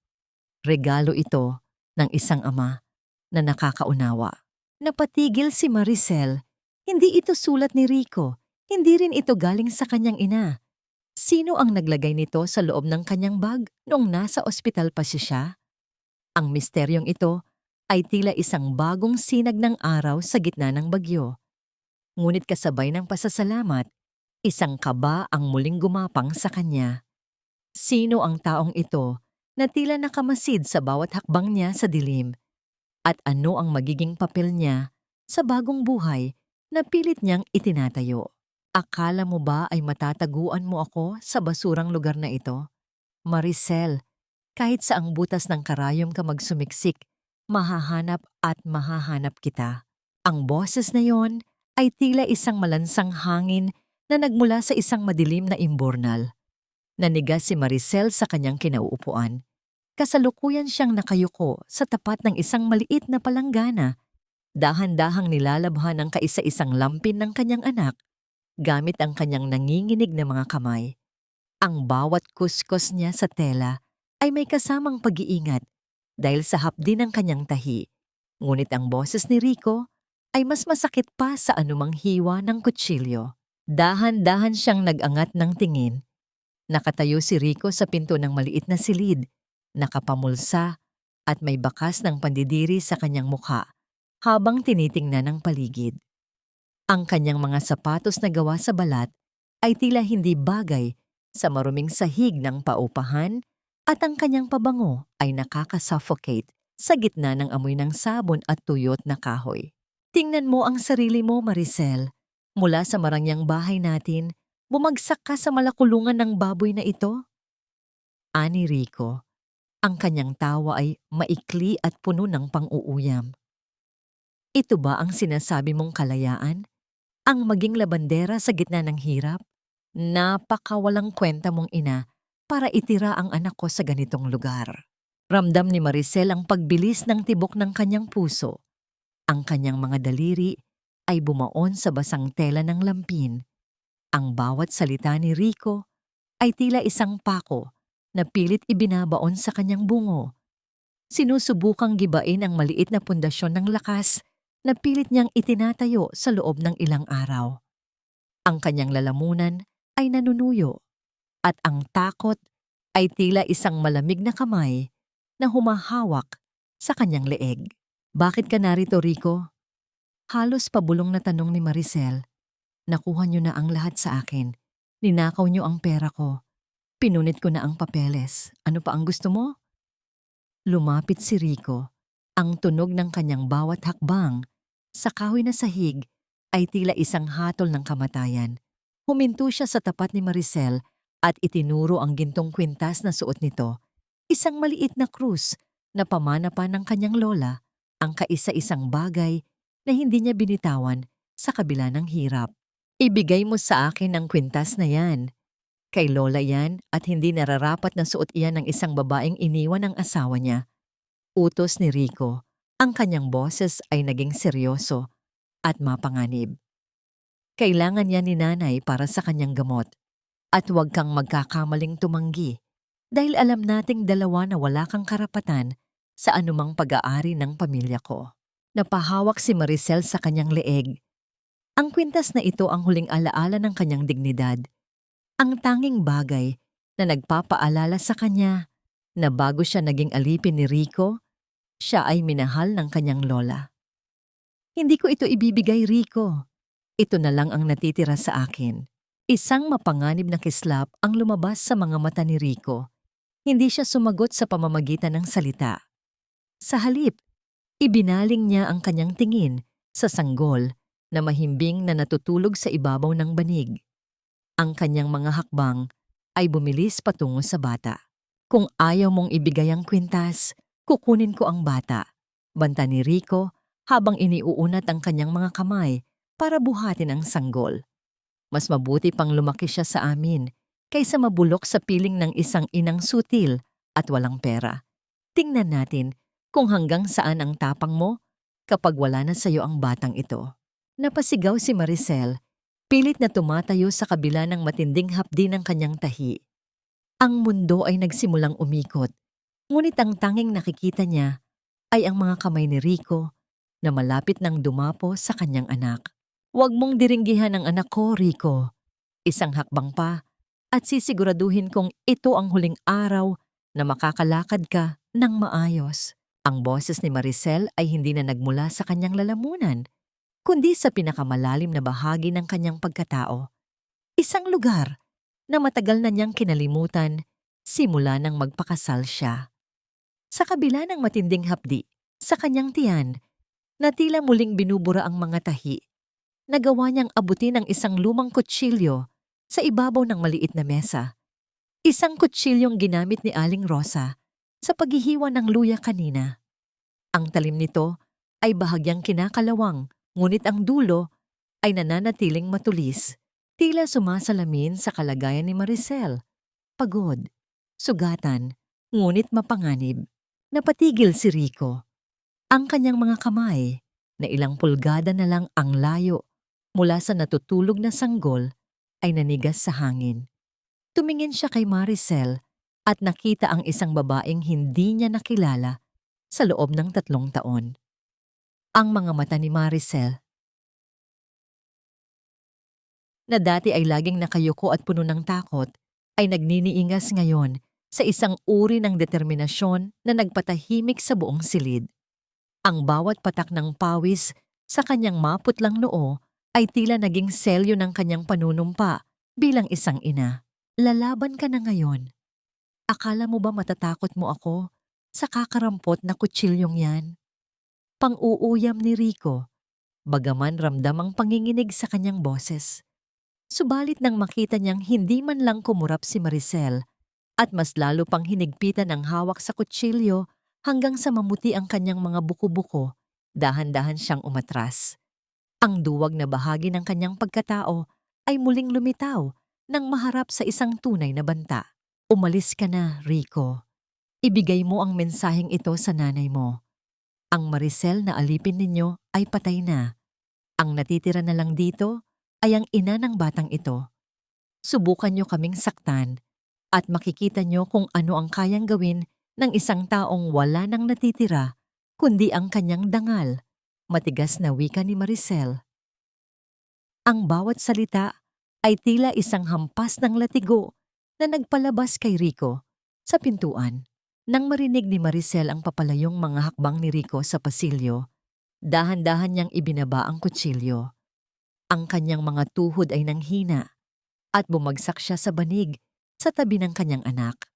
Regalo ito ng isang ama na nakakaunawa." Napatigil si Maricel. Hindi ito sulat ni Rico. Hindi rin ito galing sa kanyang ina. Sino ang naglagay nito sa loob ng kanyang bag noong nasa ospital pa siya? Ang misteryong ito ay tila isang bagong sinag ng araw sa gitna ng bagyo. Ngunit kasabay ng pasasalamat, isang kaba ang muling gumapang sa kanya. Sino ang taong ito na tila nakamasid sa bawat hakbang niya sa dilim? At ano ang magiging papel niya sa bagong buhay na pilit niyang itinatayo? Akala mo ba ay matataguan mo ako sa basurang lugar na ito? Maricel, kahit sa ang butas ng karayom ka magsumiksik, mahahanap at mahahanap kita. Ang boses na yon ay tila isang malansang hangin na nagmula sa isang madilim na imburnal. Nanigas si Maricel sa kanyang kinauupuan. Kasalukuyan siyang nakayuko sa tapat ng isang maliit na palanggana. Dahan-dahang nilalabhan ang kaisa-isang lampin ng kanyang anak gamit ang kanyang nanginginig na mga kamay. Ang bawat kuskos niya sa tela ay may kasamang pag-iingat dahil sa hapdi ng kanyang tahi. Ngunit ang boses ni Rico ay mas masakit pa sa anumang hiwa ng kutsilyo. Dahan-dahan siyang nag-angat ng tingin. Nakatayo si Rico sa pinto ng maliit na silid, nakapamulsa at may bakas ng pandidiri sa kanyang mukha habang tinitingnan ang paligid. Ang kanyang mga sapatos na gawa sa balat ay tila hindi bagay sa maruming sahig ng paupahan at ang kanyang pabango ay nakakasuffocate sa gitna ng amoy ng sabon at tuyot na kahoy. Tingnan mo ang sarili mo, Maricel. Mula sa marangyang bahay natin, bumagsak ka sa malakulungan ng baboy na ito? Ani Rico. Ang kanyang tawa ay maikli at puno ng pang-uuyam. Ito ba ang sinasabi mong kalayaan? Ang maging labandera sa gitna ng hirap? Napakawalang kwenta mong ina para itira ang anak ko sa ganitong lugar. Ramdam ni Maricel ang pagbilis ng tibok ng kanyang puso. Ang kanyang mga daliri ay bumaon sa basang tela ng lampin. Ang bawat salita ni Rico ay tila isang pako na pilit ibinabaon sa kanyang bungo. Sinusubukang gibain ang maliit na pundasyon ng lakas na pilit niyang itinatayo sa loob ng ilang araw. Ang kanyang lalamunan ay nanunuyo at ang takot ay tila isang malamig na kamay na humahawak sa kanyang leeg. Bakit ka narito, Rico? Halos pabulong na tanong ni Maricel. Nakuha niyo na ang lahat sa akin. Ninakaw niyo ang pera ko. Pinunit ko na ang papeles. Ano pa ang gusto mo? Lumapit si Rico. Ang tunog ng kanyang bawat hakbang sa kahoy na sahig ay tila isang hatol ng kamatayan. Huminto siya sa tapat ni Maricel at itinuro ang gintong kwintas na suot nito. Isang maliit na krus na pamana pa ng kanyang lola, ang kaisa-isang bagay na hindi niya binitawan sa kabila ng hirap. Ibigay mo sa akin ang kwintas na yan. Kay lola yan at hindi nararapat na suot iyan ng isang babaeng iniwan ng asawa niya. Utos ni Rico. Ang kanyang boses ay naging seryoso at mapanganib. Kailangan niya ni nanay para sa kanyang gamot. At huwag kang magkakamaling tumanggi dahil alam nating dalawa na wala kang karapatan sa anumang pag-aari ng pamilya ko. Napahawak si Maricel sa kanyang leeg. Ang kwintas na ito ang huling alaala ng kanyang dignidad. Ang tanging bagay na nagpapaalala sa kanya na bago siya naging alipin ni Rico, siya ay minahal ng kanyang lola. Hindi ko ito ibibigay, Rico. Ito na lang ang natitira sa akin. Isang mapanganib na kislap ang lumabas sa mga mata ni Rico. Hindi siya sumagot sa pamamagitan ng salita. Sa halip, ibinaling niya ang kanyang tingin sa sanggol na mahimbing na natutulog sa ibabaw ng banig. Ang kanyang mga hakbang ay bumilis patungo sa bata. Kung ayaw mong ibigay ang kwintas, kukunin ko ang bata. Banta ni Rico habang iniuunat ang kanyang mga kamay para buhatin ang sanggol. Mas mabuti pang lumaki siya sa amin kaysa mabulok sa piling ng isang inang sutil at walang pera. Tingnan natin kung hanggang saan ang tapang mo kapag wala na sa iyo ang batang ito. Napasigaw si Maricel, pilit na tumatayo sa kabila ng matinding hapdi ng kanyang tahi. Ang mundo ay nagsimulang umikot, ngunit ang tanging nakikita niya ay ang mga kamay ni Rico na malapit nang dumapo sa kanyang anak. Huwag mong diringgihan ang anak ko, Rico. Isang hakbang pa at sisiguraduhin kong ito ang huling araw na makakalakad ka ng maayos. Ang boses ni Maricel ay hindi na nagmula sa kanyang lalamunan, kundi sa pinakamalalim na bahagi ng kanyang pagkatao. Isang lugar na matagal na niyang kinalimutan simula nang magpakasal siya. Sa kabila ng matinding hapdi, sa kanyang tiyan, na tila muling binubura ang mga tahi, nagawa niyang abutin ang isang lumang kutsilyo sa ibabaw ng maliit na mesa. Isang kutsilyong ginamit ni Aling Rosa sa paghihiwa ng luya kanina. Ang talim nito ay bahagyang kinakalawang, ngunit ang dulo ay nananatiling matulis, tila sumasalamin sa kalagayan ni Maricel. Pagod, sugatan, ngunit mapanganib. Napatigil si Rico. Ang kanyang mga kamay, na ilang pulgada na lang ang layo mula sa natutulog na sanggol, ay nanigas sa hangin. Tumingin siya kay Maricel at nakita ang isang babaeng hindi niya nakilala sa loob ng 3 taon. Ang mga mata ni Maricel, na dati ay laging nakayuko at puno ng takot, ay nagniniingas ngayon sa isang uri ng determinasyon na nagpatahimik sa buong silid. Ang bawat patak ng pawis sa kanyang maputlang noo ay tila naging selyo ng kanyang panunumpa bilang isang ina. Lalaban ka na ngayon. Akala mo ba matatakot mo ako sa kakarampot na kutsilyong yan? Pang-uuyam ni Rico, bagaman ramdam ang panginginig sa kanyang boses. Subalit nang makita niyang hindi man lang kumurap si Maricel at mas lalo pang hinigpitan ang hawak sa kutsilyo hanggang sa mamuti ang kanyang mga buko-buko, dahan-dahan siyang umatras. Ang duwag na bahagi ng kanyang pagkatao ay muling lumitaw nang maharap sa isang tunay na banta. Umalis ka na, Rico. Ibigay mo ang mensaheng ito sa nanay mo. Ang Maricel na alipin ninyo ay patay na. Ang natitira na lang dito ay ang ina ng batang ito. Subukan nyo kaming saktan at makikita nyo kung ano ang kayang gawin ng isang taong wala nang natitira kundi ang kanyang dangal. Matigas na wika ni Maricel. Ang bawat salita ay tila isang hampas ng latigo na nagpalabas kay Rico sa pintuan. Nang marinig ni Maricel ang papalayong mga hakbang ni Rico sa pasilyo, dahan-dahan niyang ibinaba ang kutsilyo. Ang kanyang mga tuhod ay nanghina at bumagsak siya sa banig sa tabi ng kanyang anak.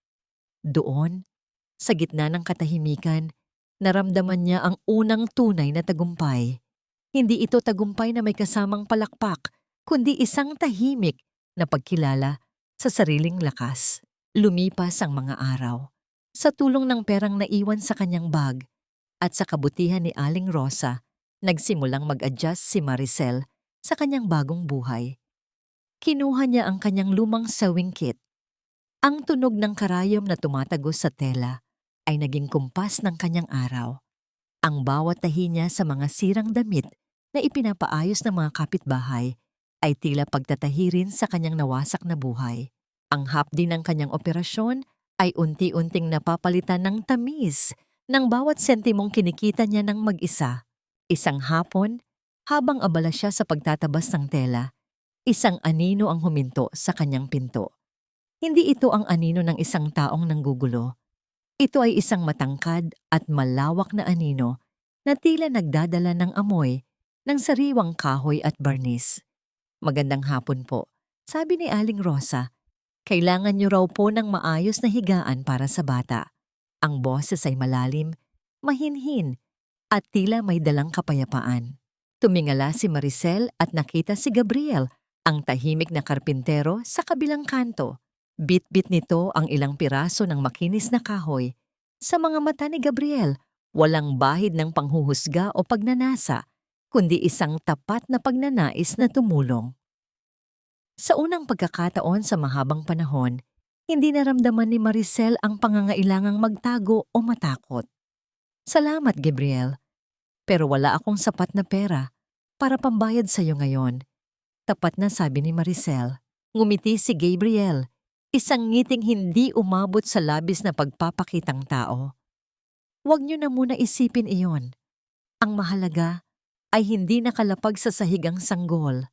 Doon, sa gitna ng katahimikan, naramdaman niya ang unang tunay na tagumpay. Hindi ito tagumpay na may kasamang palakpak, kundi isang tahimik na pagkilala sa sariling lakas. Lumipas ang mga araw. Sa tulong ng perang naiwan sa kanyang bag at sa kabutihan ni Aling Rosa, nagsimulang mag-adjust si Maricel sa kanyang bagong buhay. Kinuha niya ang kanyang lumang sewing kit. Ang tunog ng karayom na tumatagos sa tela ay naging kumpas ng kanyang araw. Ang bawat tahi niya sa mga sirang damit na ipinapaayos ng mga kapitbahay ay tila pagtatahi rin sa kanyang nawasak na buhay. Ang hapdi ng kanyang operasyon ay unti-unting napapalitan ng tamis ng bawat sentimong kinikita niya ng mag-isa. Isang hapon, habang abala siya sa pagtatabas ng tela, isang anino ang huminto sa kanyang pinto. Hindi ito ang anino ng isang taong nanggugulo. Ito ay isang matangkad at malawak na anino na tila nagdadala ng amoy ng sariwang kahoy at barnis. Magandang hapon po, sabi ni Aling Rosa. Kailangan niyo raw po ng maayos na higaan para sa bata. Ang boses ay malalim, mahinhin, at tila may dalang kapayapaan. Tumingala si Maricel at nakita si Gabriel, ang tahimik na karpintero sa kabilang kanto. Bit-bit nito ang ilang piraso ng makinis na kahoy. Sa mga mata ni Gabriel, walang bahid ng panghuhusga o pagnanasa, kundi isang tapat na pagnanais na tumulong. Sa unang pagkakataon sa mahabang panahon, hindi naramdaman ni Maricel ang pangangailangang magtago o matakot. Salamat, Gabriel. Pero wala akong sapat na pera para pambayad sa iyo ngayon. Tapat na, sabi ni Maricel. Ngumiti si Gabriel, isang ngiting hindi umabot sa labis na pagpapakitang tao. Huwag niyo na muna isipin iyon. Ang mahalaga ay hindi nakalapag sa sahigang sanggol.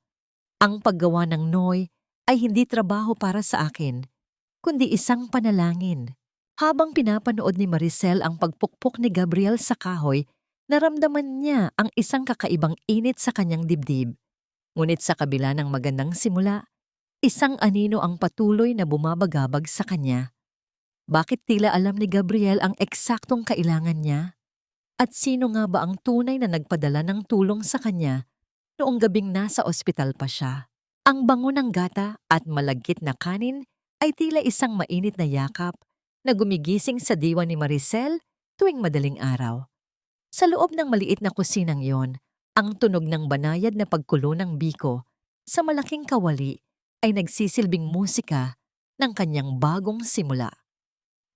Ang paggawa ng Noy ay hindi trabaho para sa akin, kundi isang panalangin. Habang pinapanood ni Maricel ang pagpukpok ni Gabriel sa kahoy, naramdaman niya ang isang kakaibang init sa kanyang dibdib. Ngunit sa kabila ng magandang simula, isang anino ang patuloy na bumabagabag sa kanya. Bakit tila alam ni Gabriel ang eksaktong kailangan niya? At sino nga ba ang tunay na nagpadala ng tulong sa kanya noong gabing nasa ospital pa siya? Ang bango ng gata at malagkit na kanin ay tila isang mainit na yakap na gumigising sa diwa ni Maricel tuwing madaling araw. Sa loob ng maliit na kusinang yon, ang tunog ng banayad na pagkulo ng biko sa malaking kawali ay nagsisilbing musika ng kanyang bagong simula.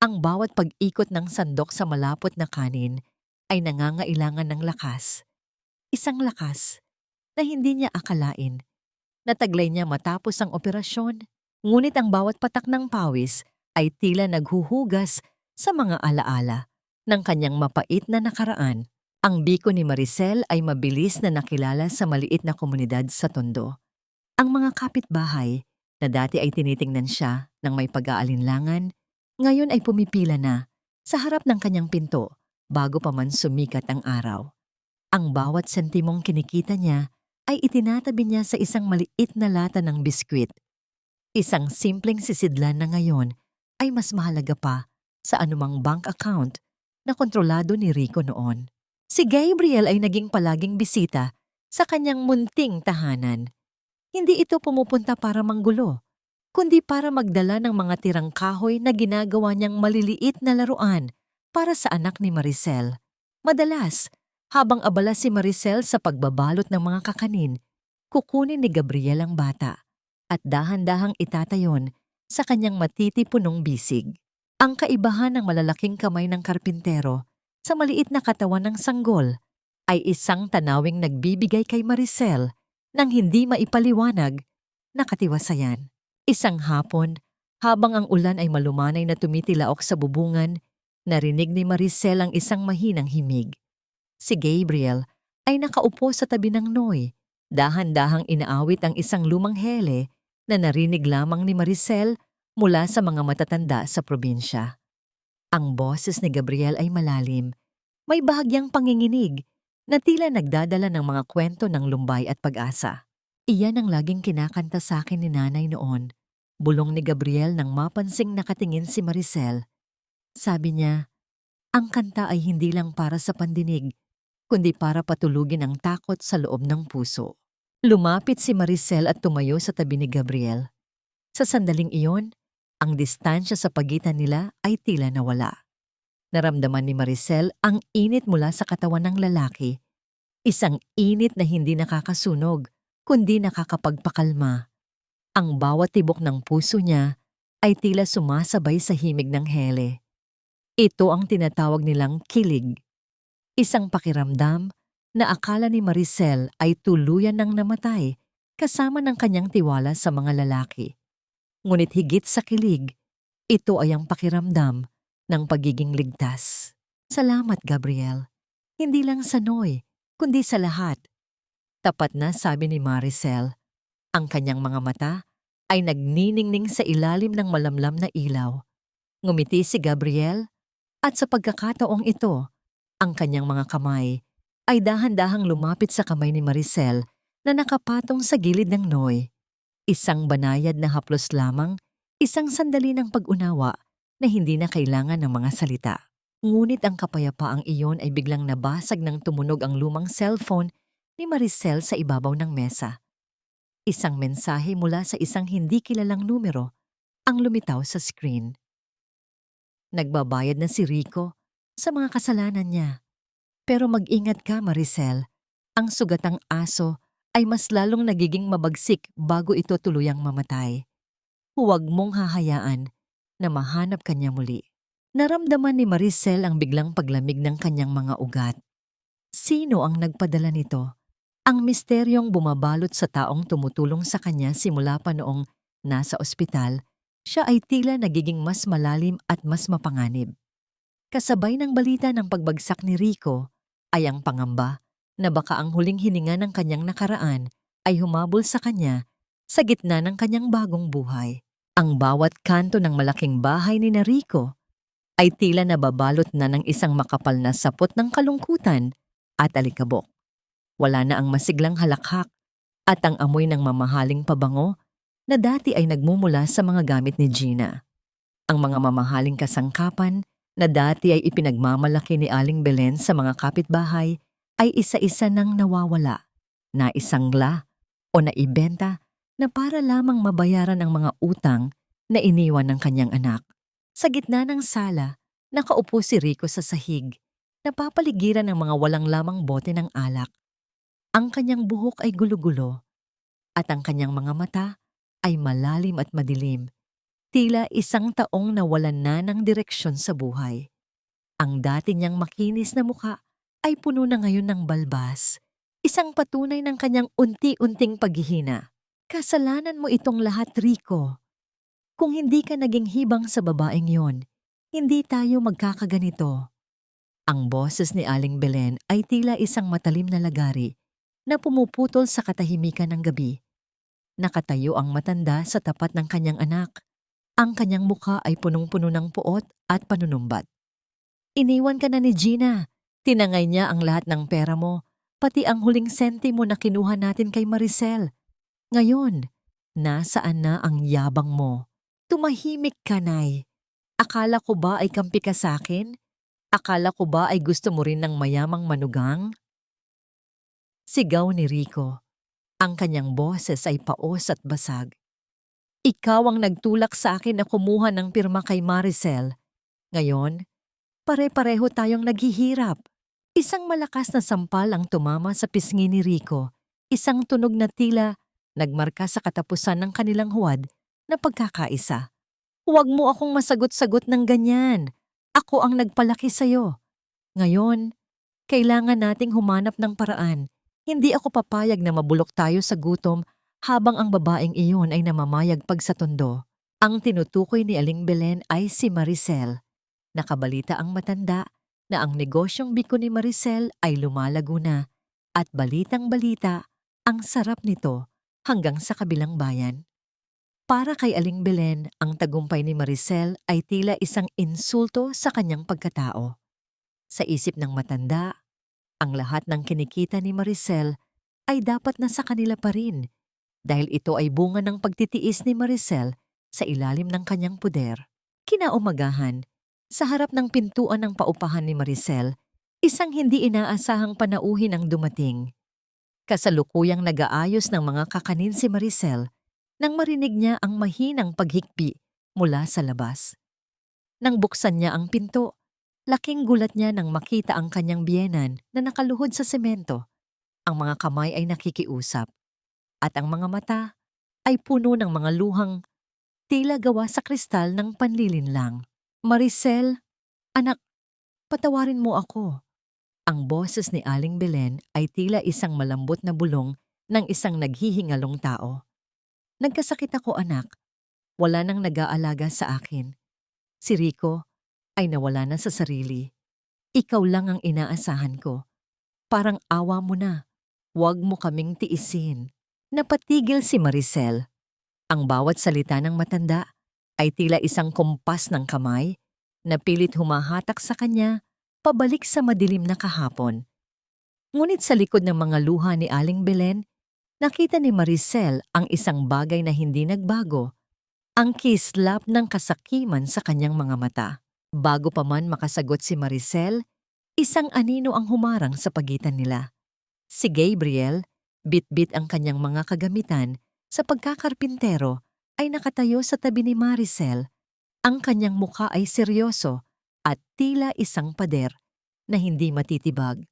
Ang bawat pag-ikot ng sandok sa malapot na kanin ay nangangailangan ng lakas. Isang lakas na hindi niya akalain. Nataglay niya matapos ang operasyon, ngunit ang bawat patak ng pawis ay tila naghuhugas sa mga alaala ng kanyang mapait na nakaraan. Ang biko ni Maricel ay mabilis na nakilala sa maliit na komunidad sa Tondo. Ang mga kapitbahay na dati ay tinitingnan siya ng may pag-aalinlangan, ngayon ay pumipila na sa harap ng kanyang pinto bago pa man sumikat ang araw. Ang bawat sentimong kinikita niya ay itinatabi niya sa isang maliit na lata ng biskwit. Isang simpleng sisidlan na ngayon ay mas mahalaga pa sa anumang bank account na kontrolado ni Rico noon. Si Gabriel ay naging palaging bisita sa kanyang munting tahanan. Hindi ito pumupunta para manggulo, kundi para magdala ng mga tirang kahoy na ginagawa niyang maliliit na laruan para sa anak ni Maricel. Madalas, habang abala si Maricel sa pagbabalot ng mga kakanin, kukunin ni Gabriel ang bata at dahan-dahang itatayon sa kanyang matitipunong bisig. Ang kaibahan ng malalaking kamay ng karpintero sa maliit na katawan ng sanggol ay isang tanawing nagbibigay kay Maricel ng hindi maipaliwanag na katiwasayan. Isang hapon, habang ang ulan ay malumanay na tumitilaok sa bubungan, narinig ni Maricel ang isang mahinang himig. Si Gabriel ay nakaupo sa tabi ng Noy, dahan-dahang inaawit ang isang lumang hele na narinig lamang ni Maricel mula sa mga matatanda sa probinsya. Ang boses ni Gabriel ay malalim, may bahagyang panginginig na tila nagdadala ng mga kwento ng lumbay at pag-asa. Iyan ang laging kinakanta sa akin ni nanay noon, bulong ni Gabriel nang mapansing nakatingin si Maricel. Sabi niya, ang kanta ay hindi lang para sa pandinig, kundi para patulugin ang takot sa loob ng puso. Lumapit si Maricel at tumayo sa tabi ni Gabriel. Sa sandaling iyon, ang distansya sa pagitan nila ay tila nawala. Naramdaman ni Maricel ang init mula sa katawan ng lalaki. Isang init na hindi nakakasunog, kundi nakakapagpakalma. Ang bawat tibok ng puso niya ay tila sumasabay sa himig ng hele. Ito ang tinatawag nilang kilig. Isang pakiramdam na akala ni Maricel ay tuluyan ng namatay kasama ng kanyang tiwala sa mga lalaki. Ngunit higit sa kilig, ito ay ang pakiramdam ng pagiging ligtas. Salamat, Gabriel. Hindi lang sa Noy, kundi sa lahat. Tapat na, sabi ni Maricel. Ang kanyang mga mata ay nagniningning sa ilalim ng malamlam na ilaw. Ngumiti si Gabriel at sa pagkakataong ito, ang kanyang mga kamay ay dahan-dahang lumapit sa kamay ni Maricel na nakapatong sa gilid ng Noy. Isang banayad na haplos lamang, isang sandali ng pag-unawa na hindi na kailangan ng mga salita. Ngunit ang kapayapaang iyon ay biglang nabasag nang tumunog ang lumang cellphone ni Maricel sa ibabaw ng mesa. Isang mensahe mula sa isang hindi kilalang numero ang lumitaw sa screen. Nagbabayad na si Rico sa mga kasalanan niya. Pero mag-ingat ka, Maricel. Ang sugatang aso ay mas lalong nagiging mabagsik bago ito tuluyang mamatay. Huwag mong hahayaan na mahanap kanya muli. Naramdaman ni Maricel ang biglang paglamig ng kanyang mga ugat. Sino ang nagpadala nito? Ang misteryong bumabalot sa taong tumutulong sa kanya simula pa noong nasa ospital, siya ay tila nagiging mas malalim at mas mapanganib. Kasabay ng balita ng pagbagsak ni Rico ay ang pangamba na baka ang huling hininga ng kanyang nakaraan ay humabol sa kanya sa gitna ng kanyang bagong buhay. Ang bawat kanto ng malaking bahay ni Rico ay tila nababalot na ng isang makapal na sapot ng kalungkutan at alikabok. Wala na ang masiglang halakhak at ang amoy ng mamahaling pabango na dati ay nagmumula sa mga gamit ni Gina. Ang mga mamahaling kasangkapan na dati ay ipinagmamalaki ni Aling Belen sa mga kapitbahay ay isa-isa nang nawawala, naisangla o naibenta na para lamang mabayaran ang mga utang na iniwan ng kanyang anak. Sa gitna ng sala, nakaupo si Rico sa sahig, napapaligiran ng mga walang lamang bote ng alak. Ang kanyang buhok ay gulo-gulo at ang kanyang mga mata ay malalim at madilim, tila isang taong nawalan na ng direksyon sa buhay. Ang dati niyang makinis na muka ay puno na ngayon ng balbas, isang patunay ng kanyang unti-unting paghihina. Kasalanan mo itong lahat, Rico. Kung hindi ka naging hibang sa babaeng yon, hindi tayo magkakaganito. Ang boses ni Aling Belen ay tila isang matalim na lagari na pumuputol sa katahimikan ng gabi. Nakatayo ang matanda sa tapat ng kanyang anak. Ang kanyang mukha ay punong-puno ng puot at panunumbat. Iniwan ka na ni Gina. Tinangay niya ang lahat ng pera mo, pati ang huling sentimo na kinuha natin kay Maricel. Ngayon, nasaan na ang yabang mo? Tumahimik ka, Nay. Akala ko ba ay kampi ka sa akin? Akala ko ba ay gusto mo rin ng mayamang manugang? Sigaw ni Rico. Ang kanyang boses ay paos at basag. Ikaw ang nagtulak sa akin na kumuha ng pirma kay Maricel. Ngayon, pare-pareho tayong naghihirap. Isang malakas na sampal ang tumama sa pisngi ni Rico. Isang tunog na tila nagmarka sa katapusan ng kanilang huwad na pagkakaisa. Huwag mo akong masagot-sagot ng ganyan. Ako ang nagpalaki sa'yo. Ngayon, kailangan nating humanap ng paraan. Hindi ako papayag na mabulok tayo sa gutom habang ang babaeng iyon ay namamayagpag sa tondo. Ang tinutukoy ni Aling Belen ay si Maricel. Nakabalita ang matanda na ang negosyong biko ni Maricel ay lumalago na at balitang-balita ang sarap nito hanggang sa kabilang bayan. Para kay Aling Belen, ang tagumpay ni Maricel ay tila isang insulto sa kanyang pagkatao. Sa isip ng matanda, ang lahat ng kinikita ni Maricel ay dapat nasa kanila pa rin dahil ito ay bunga ng pagtitiis ni Maricel sa ilalim ng kanyang puder. Kinaumagahan, sa harap ng pintuan ng paupahan ni Maricel, isang hindi inaasahang panauhin ang dumating. Kasalukuyang nag-aayos ng mga kakanin si Maricel nang marinig niya ang mahinang paghikbi mula sa labas. Nang buksan niya ang pinto, laking gulat niya nang makita ang kanyang biyenan na nakaluhod sa semento. Ang mga kamay ay nakikiusap at ang mga mata ay puno ng mga luhang tila gawa sa kristal ng panlilinlang. Maricel, anak, patawarin mo ako. Ang boses ni Aling Belen ay tila isang malambot na bulong ng isang naghihingalong tao. Nagkasakit ako, anak. Wala nang nag-aalaga sa akin. Si Rico ay nawala na sa sarili. Ikaw lang ang inaasahan ko. Parang awa mo na. Huwag mo kaming tiisin. Napatigil si Maricel. Ang bawat salita ng matanda ay tila isang kumpas ng kamay na pilit humahatak sa kanya pabalik sa madilim na kahapon. Ngunit sa likod ng mga luha ni Aling Belen, nakita ni Maricel ang isang bagay na hindi nagbago, ang kislap ng kasakiman sa kanyang mga mata. Bago pa man makasagot si Maricel, isang anino ang humarang sa pagitan nila. Si Gabriel, bit-bit ang kanyang mga kagamitan sa pagkakarpintero, ay nakatayo sa tabi ni Maricel. Ang kanyang mukha ay seryoso at tila isang pader na hindi matitibag.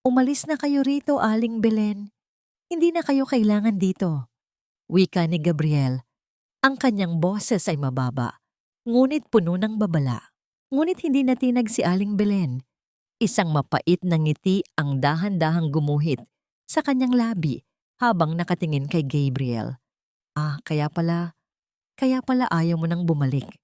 Umalis na kayo rito, Aling Belen. Hindi na kayo kailangan dito. Wika ni Gabriel. Ang kanyang boses ay mababa, ngunit puno ng babala. Ngunit hindi natinag si Aling Belen. Isang mapait na ngiti ang dahan-dahang gumuhit sa kanyang labi habang nakatingin kay Gabriel. Kaya pala ayaw mo nang bumalik.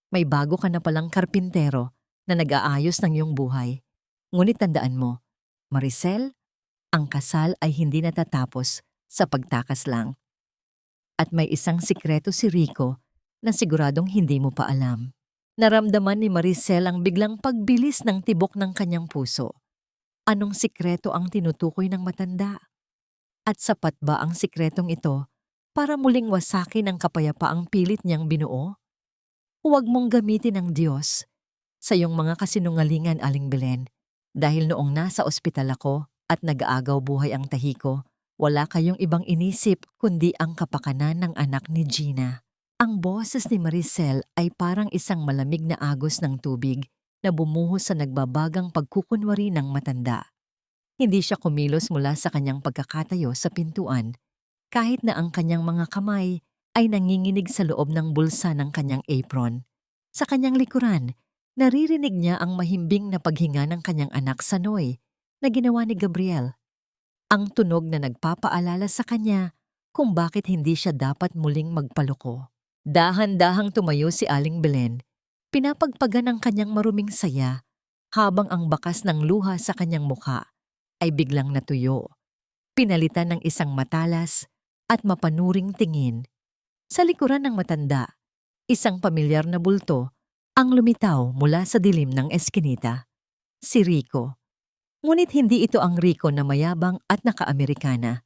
May bago ka na palang karpintero na nag-aayos ng iyong buhay. Ngunit tandaan mo, Maricel, ang kasal ay hindi natatapos sa pagtakas lang. At may isang sikreto si Rico na siguradong hindi mo pa alam. Naramdaman ni Maricel ang biglang pagbilis ng tibok ng kanyang puso. Anong sikreto ang tinutukoy ng matanda? At sapat ba ang sikretong ito para muling wasakin ang kapayapaang pilit niyang binuo? Huwag mong gamitin ang Diyos sa iyong mga kasinungalingan, Aling Belen, dahil noong nasa ospital ako at nag-aagaw buhay ang tahi ko, wala kayong ibang inisip kundi ang kapakanan ng anak ni Gina. Ang boses ni Maricel ay parang isang malamig na agos ng tubig na bumuhos sa nagbabagang pagkukunwari ng matanda. Hindi siya kumilos mula sa kanyang pagkakatayo sa pintuan, kahit na ang kanyang mga kamay ay nanginginig sa loob ng bulsa ng kanyang apron. Sa kanyang likuran, naririnig niya ang mahimbing na paghinga ng kanyang anak sa Noy na ginawa ni Gabriel. Ang tunog na nagpapaalala sa kanya kung bakit hindi siya dapat muling magpaluko. Dahan-dahang tumayo si Aling Belen, pinapagpagan ang kanyang maruming saya habang ang bakas ng luha sa kanyang mukha ay biglang natuyo. Pinalitan ng isang matalas at mapanuring tingin. Sa likuran ng matanda, isang pamilyar na bulto ang lumitaw mula sa dilim ng eskinita. Si Rico. Ngunit hindi ito ang Rico na mayabang at naka-Amerikana.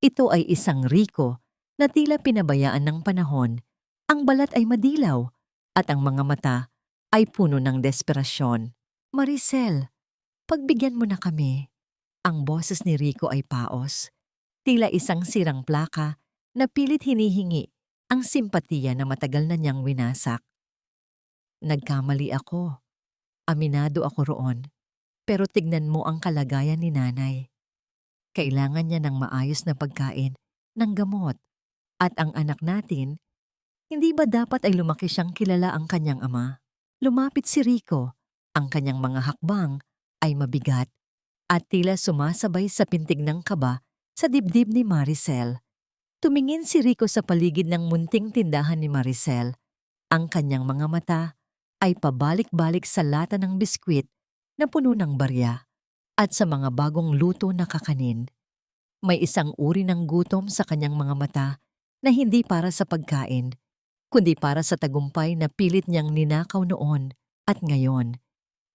Ito ay isang Rico na tila pinabayaan ng panahon. Ang balat ay madilaw at ang mga mata ay puno ng desperasyon. Maricel, pagbigyan mo na kami. Ang boses ni Rico ay paos, tila isang sirang plaka na pilit hinihingi ang simpatiya na matagal na niyang winasak. Nagkamali ako. Aminado ako roon. Pero tignan mo ang kalagayan ni nanay. Kailangan niya ng maayos na pagkain, ng gamot. At ang anak natin, hindi ba dapat ay lumaki siyang kilala ang kanyang ama? Lumapit si Rico. Ang kanyang mga hakbang ay mabigat at tila sumasabay sa pintig ng kaba sa dibdib ni Maricel. Tumingin si Rico sa paligid ng munting tindahan ni Maricel. Ang kanyang mga mata ay pabalik-balik sa lata ng biskwit na puno ng barya at sa mga bagong luto na kakanin. May isang uri ng gutom sa kanyang mga mata na hindi para sa pagkain, kundi para sa tagumpay na pilit niyang ninakaw noon at ngayon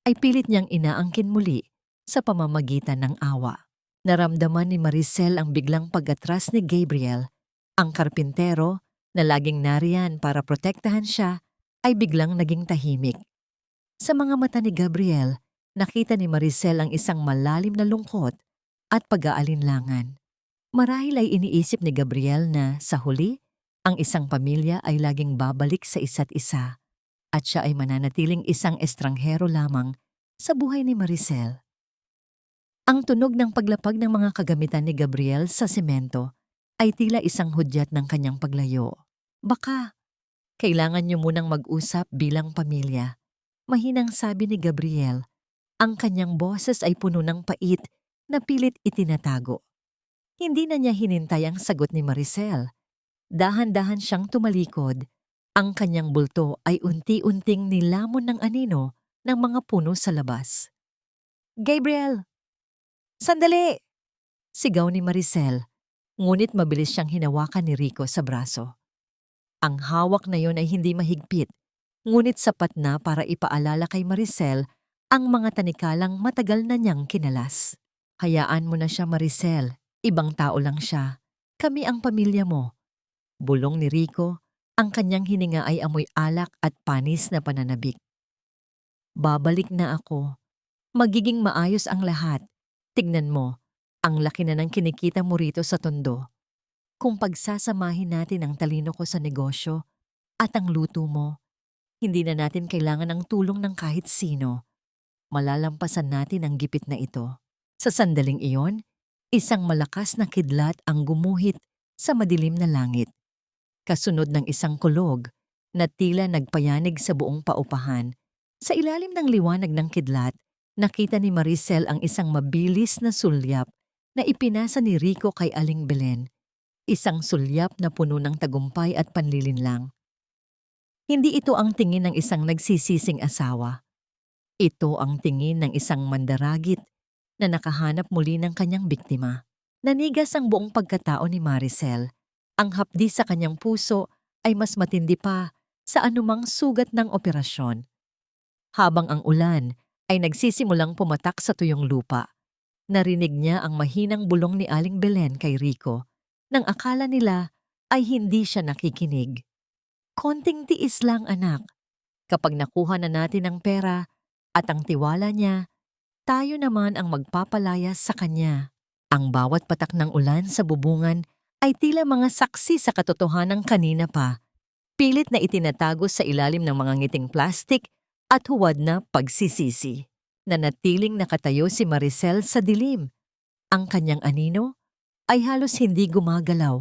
ay pilit niyang inaangkin muli sa pamamagitan ng awa. Naramdaman ni Maricel ang biglang pag-atras ni Gabriel. Ang karpintero na laging nariyan para protektahan siya ay biglang naging tahimik. Sa mga mata ni Gabriel, nakita ni Maricel ang isang malalim na lungkot at pag-aalinlangan. Marahil ay iniisip ni Gabriel na sa huli, ang isang pamilya ay laging babalik sa isa't isa at siya ay mananatiling isang estranghero lamang sa buhay ni Maricel. Ang tunog ng paglapag ng mga kagamitan ni Gabriel sa semento ay tila isang hudyat ng kanyang paglayo. Baka, kailangan niyo munang mag-usap bilang pamilya. Mahinang sabi ni Gabriel, ang kanyang boses ay puno ng pait na pilit itinatago. Hindi na niya hinintay ang sagot ni Maricel. Dahan-dahan siyang tumalikod. Ang kanyang bulto ay unti-unting nilamon ng anino ng mga puno sa labas. Gabriel! Sandali! Sigaw ni Maricel, ngunit mabilis siyang hinawakan ni Rico sa braso. Ang hawak na yon ay hindi mahigpit, ngunit sapat na para ipaalala kay Maricel ang mga tanikalang matagal na niyang kinalas. Hayaan mo na siya, Maricel. Ibang tao lang siya. Kami ang pamilya mo. Bulong ni Rico, ang kanyang hininga ay amoy alak at panis na pananabik. Babalik na ako. Magiging maayos ang lahat. Tignan mo, ang laki na ng kinikita mo rito sa tondo. Kung pagsasamahin natin ang talino ko sa negosyo at ang luto mo, hindi na natin kailangan ng tulong ng kahit sino. Malalampasan natin ang gipit na ito. Sa sandaling iyon, isang malakas na kidlat ang gumuhit sa madilim na langit. Kasunod ng isang kulog na tila nagpayanig sa buong paupahan. Sa ilalim ng liwanag ng kidlat, nakita ni Maricel ang isang mabilis na sulyap na ipinasa ni Rico kay Aling Belen. Isang sulyap na puno ng tagumpay at panlilinlang. Hindi ito ang tingin ng isang nagsisising asawa. Ito ang tingin ng isang mandaragit na nakahanap muli ng kanyang biktima. Nanigas ang buong pagkatao ni Maricel. Ang hapdi sa kanyang puso ay mas matindi pa sa anumang sugat ng operasyon. Habang ang ulan ay nagsisimulang pumatak sa tuyong lupa, narinig niya ang mahinang bulong ni Aling Belen kay Rico nang akala nila ay hindi siya nakikinig. Konting tiis lang, anak. Kapag nakuha na natin ang pera at ang tiwala niya, tayo naman ang magpapalayas sa kanya. Ang bawat patak ng ulan sa bubungan ay tila mga saksi sa katotohanan kanina pa. Pilit na itinatago sa ilalim ng mga ngiting plastik at huwad na pagsisisi. Nanatiling nakatayo si Maricel sa dilim. Ang kanyang anino ay halos hindi gumagalaw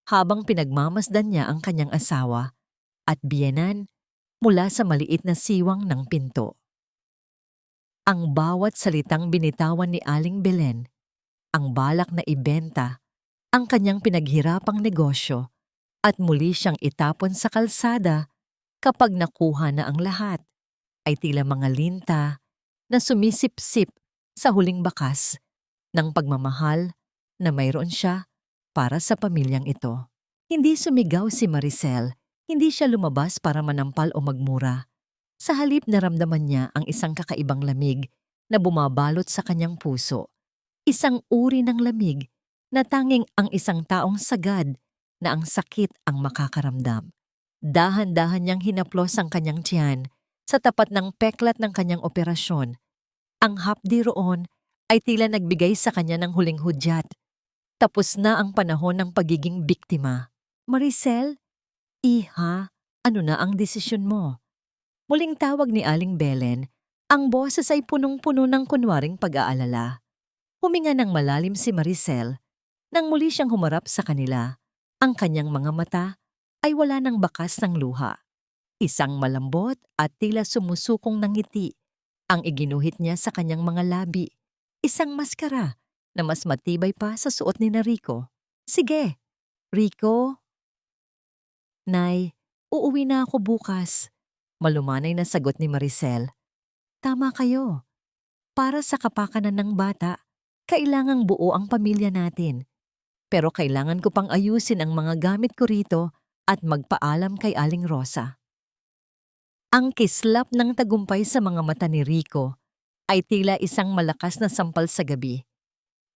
habang pinagmamasdan niya ang kanyang asawa at biyenan mula sa maliit na siwang ng pinto. Ang bawat salitang binitawan ni Aling Belen, ang balak na ibenta ang kanyang pinaghirapang negosyo at muli siyang itapon sa kalsada kapag nakuha na ang lahat, ay tila mga linta na sumisip-sip sa huling bakas ng pagmamahal na mayroon siya para sa pamilyang ito. Hindi sumigaw si Maricel, hindi siya lumabas para manampal o magmura. Sa halip naramdaman niya ang isang kakaibang lamig na bumabalot sa kanyang puso. Isang uri ng lamig na tanging ang isang taong sagad na ang sakit ang makakaramdam. Dahan-dahan niyang hinaplos ang kanyang tiyan sa tapat ng peklat ng kanyang operasyon. Ang hapdi roon ay tila nagbigay sa kanya ng huling hudyat. Tapos na ang panahon ng pagiging biktima. Maricel, iha, ano na ang desisyon mo? Muling tawag ni Aling Belen, ang boses ay punong-puno ng kunwaring pag-aalala. Huminga ng malalim si Maricel nang muli siyang humarap sa kanila. Ang kanyang mga mata ay wala ng bakas ng luha. Isang malambot at tila sumusukong ng ngiti ang iginuhit niya sa kanyang mga labi. Isang maskara na mas matibay pa sa suot ni Rico. Sige, Rico. Nay, uuwi na ako bukas. Malumanay na sagot ni Maricel. Tama kayo. Para sa kapakanan ng bata, kailangang buo ang pamilya natin. Pero kailangan ko pang ayusin ang mga gamit ko rito at magpaalam kay Aling Rosa. Ang kislap ng tagumpay sa mga mata ni Rico ay tila isang malakas na sampal sa gabi.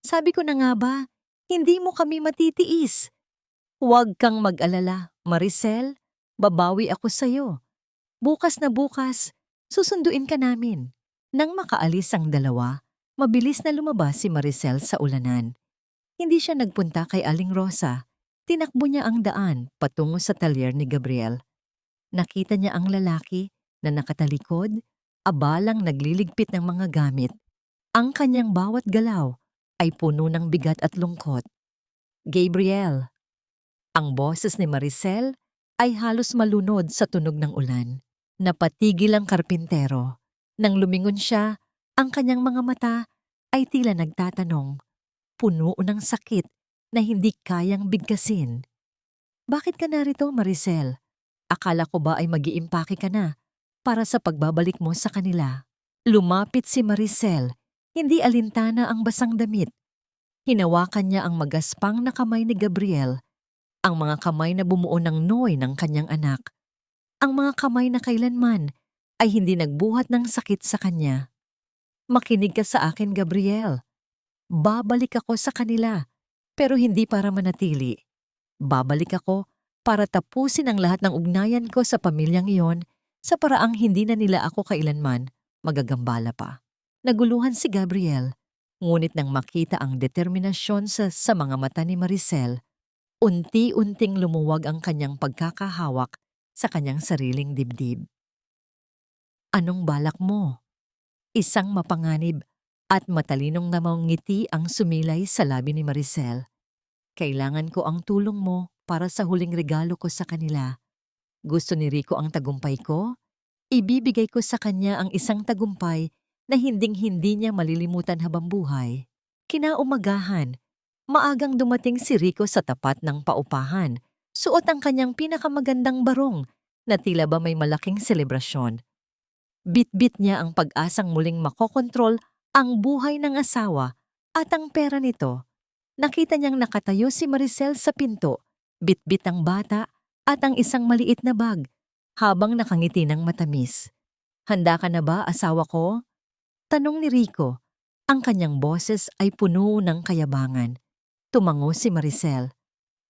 Sabi ko na nga ba, hindi mo kami matitiis. Huwag kang mag-alala, Maricel. Babawi ako sa'yo. Bukas na bukas, susunduin ka namin. Nang makaalis ang dalawa, mabilis na lumabas si Maricel sa ulanan. Hindi siya nagpunta kay Aling Rosa. Tinakbo niya ang daan patungo sa talyer ni Gabriel. Nakita niya ang lalaki na nakatalikod, abalang nagliligpit ng mga gamit. Ang kanyang bawat galaw ay puno ng bigat at lungkot. Gabriel. Ang boses ni Maricel ay halos malunod sa tunog ng ulan. Napatigil ang karpintero. Nang lumingon siya, ang kanyang mga mata ay tila nagtatanong, puno ng sakit na hindi kayang bigkasin. Bakit ka narito, Maricel? Akala ko ba ay mag-iimpake ka na para sa pagbabalik mo sa kanila? Lumapit si Maricel, hindi alintana ang basang damit. Hinawakan niya ang magaspang na kamay ni Gabriel, ang mga kamay na bumuo ng noy ng kanyang anak. Ang mga kamay na kailanman ay hindi nagbuhat ng sakit sa kanya. Makinig ka sa akin, Gabriel. Babalik ako sa kanila, pero hindi para manatili. Babalik ako para tapusin ang lahat ng ugnayan ko sa pamilyang iyon sa paraang hindi na nila ako kailanman magagambala pa. Naguluhan si Gabriel, ngunit nang makita ang determinasyon sa mga mata ni Maricel, unti-unting lumuwag ang kanyang pagkakahawak sa kanyang sariling dibdib. Anong balak mo? Isang mapanganib at matalinong namang ngiti ang sumilay sa labi ni Maricel. Kailangan ko ang tulong mo para sa huling regalo ko sa kanila. Gusto ni Rico ang tagumpay ko? Ibibigay ko sa kanya ang isang tagumpay na hinding-hindi niya malilimutan habang buhay. Kinaumagahan, maagang dumating si Rico sa tapat ng paupahan. Suot ang kanyang pinakamagandang barong na tila ba may malaking selebrasyon. Bit-bit niya ang pag-asang muling makokontrol ang buhay ng asawa at ang pera nito. Nakita niyang nakatayo si Maricel sa pinto, bit-bit ang bata at ang isang maliit na bag habang nakangiti ng matamis. Handa ka na ba, asawa ko? Tanong ni Rico. Ang kanyang boses ay puno ng kayabangan. Tumango si Maricel.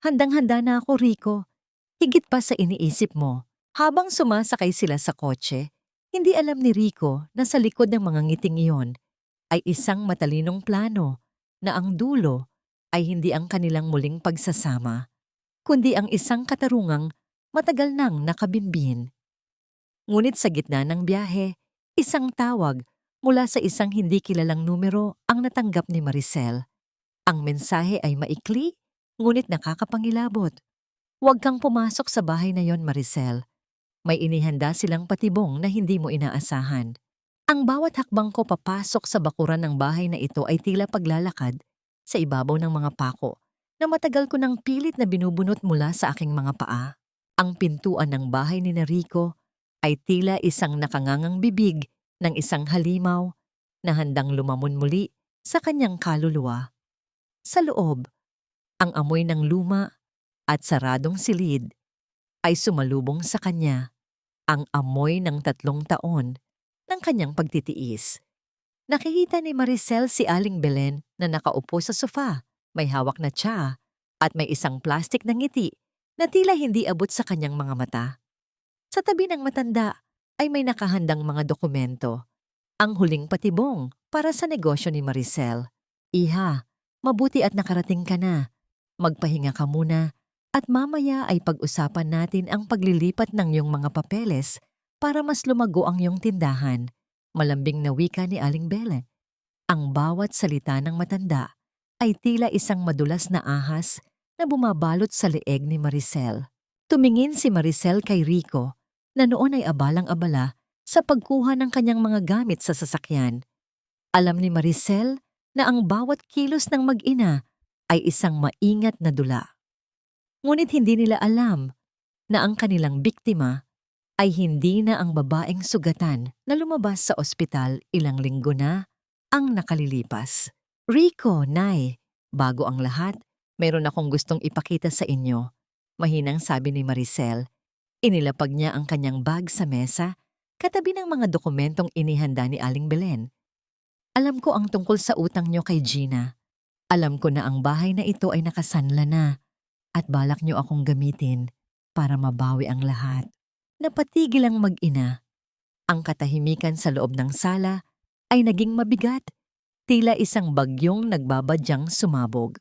Handang-handa na ako, Rico. Higit pa sa iniisip mo. Habang sumasakay sila sa kotse, hindi alam ni Rico na sa likod ng mga ngiting iyon ay isang matalinong plano na ang dulo ay hindi ang kanilang muling pagsasama, kundi ang isang katarungang matagal nang nakabinbin. Ngunit sa gitna ng biyahe, isang tawag mula sa isang hindi kilalang numero ang natanggap ni Maricel. Ang mensahe ay maikli, ngunit nakakapangilabot. Huwag kang pumasok sa bahay na yon, Maricel. May inihanda silang patibong na hindi mo inaasahan. Ang bawat hakbang ko papasok sa bakuran ng bahay na ito ay tila paglalakad sa ibabaw ng mga pako na matagal ko ng pilit na binubunot mula sa aking mga paa. Ang pintuan ng bahay ni Rico ay tila isang nakangangang bibig ng isang halimaw na handang lumamon muli sa kanyang kaluluwa. Sa loob, ang amoy ng luma at saradong silid ay sumalubong sa kanya, ang amoy ng 3 taon ng kanyang pagtitiis. Nakikita ni Maricel si Aling Belen na nakaupo sa sofa, may hawak na tsaa at may isang plastik na ngiti na tila hindi abot sa kanyang mga mata. Sa tabi ng matanda ay may nakahandang mga dokumento. Ang huling patibong para sa negosyo ni Maricel. Iha, mabuti at nakarating ka na. Magpahinga ka muna at mamaya ay pag-usapan natin ang paglilipat ng iyong mga papeles para mas lumago ang iyong tindahan. Malambing na wika ni Aling Bele. Ang bawat salita ng matanda ay tila isang madulas na ahas na bumabalot sa leeg ni Maricel. Tumingin si Maricel kay Rico na noon ay abalang-abala sa pagkuha ng kanyang mga gamit sa sasakyan. Alam ni Maricel na ang bawat kilos ng mag-ina ay isang maingat na dula. Ngunit hindi nila alam na ang kanilang biktima ay hindi na ang babaeng sugatan na lumabas sa ospital ilang linggo na ang nakalilipas. Rico, Nay, bago ang lahat, meron akong gustong ipakita sa inyo. Mahinang sabi ni Maricel. Inilapag niya ang kanyang bag sa mesa, katabi ng mga dokumentong inihanda ni Aling Belen. Alam ko ang tungkol sa utang niyo kay Gina. Alam ko na ang bahay na ito ay nakasanla na at balak niyo akong gamitin para mabawi ang lahat. Napatigil ang mag-ina. Ang katahimikan sa loob ng sala ay naging mabigat, tila isang bagyong nagbabadyang sumabog.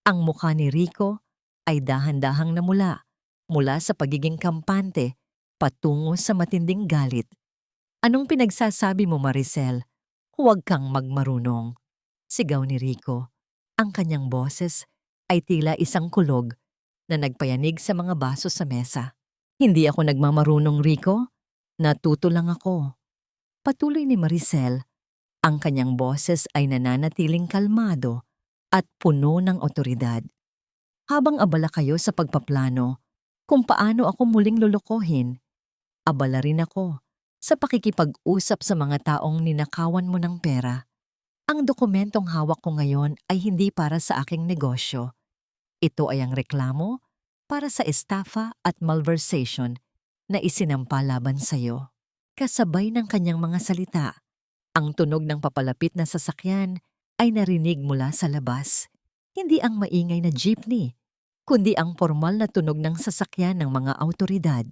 Ang mukha ni Rico ay dahan-dahang namula mula sa pagiging kampante patungo sa matinding galit. Anong pinagsasabi mo, Maricel? Huwag kang magmarunong. Sigaw ni Rico. Ang kanyang boses ay tila isang kulog na nagpayanig sa mga baso sa mesa. Hindi ako nagmamarunong, Rico. Natuto lang ako. Patuloy ni Maricel. Ang kanyang boses ay nananatiling kalmado at puno ng otoridad. Habang abala kayo sa pagpaplano kung paano ako muling lulukohin, abala rin ako sa pakikipag-usap sa mga taong ninakawan mo ng pera. Ang dokumentong hawak ko ngayon ay hindi para sa aking negosyo. Ito ay ang reklamo para sa estafa at malversation na isinampa laban sa iyo. Kasabay ng kanyang mga salita, ang tunog ng papalapit na sasakyan ay narinig mula sa labas. Hindi ang maingay na jeepney, kundi ang formal na tunog ng sasakyan ng mga awtoridad.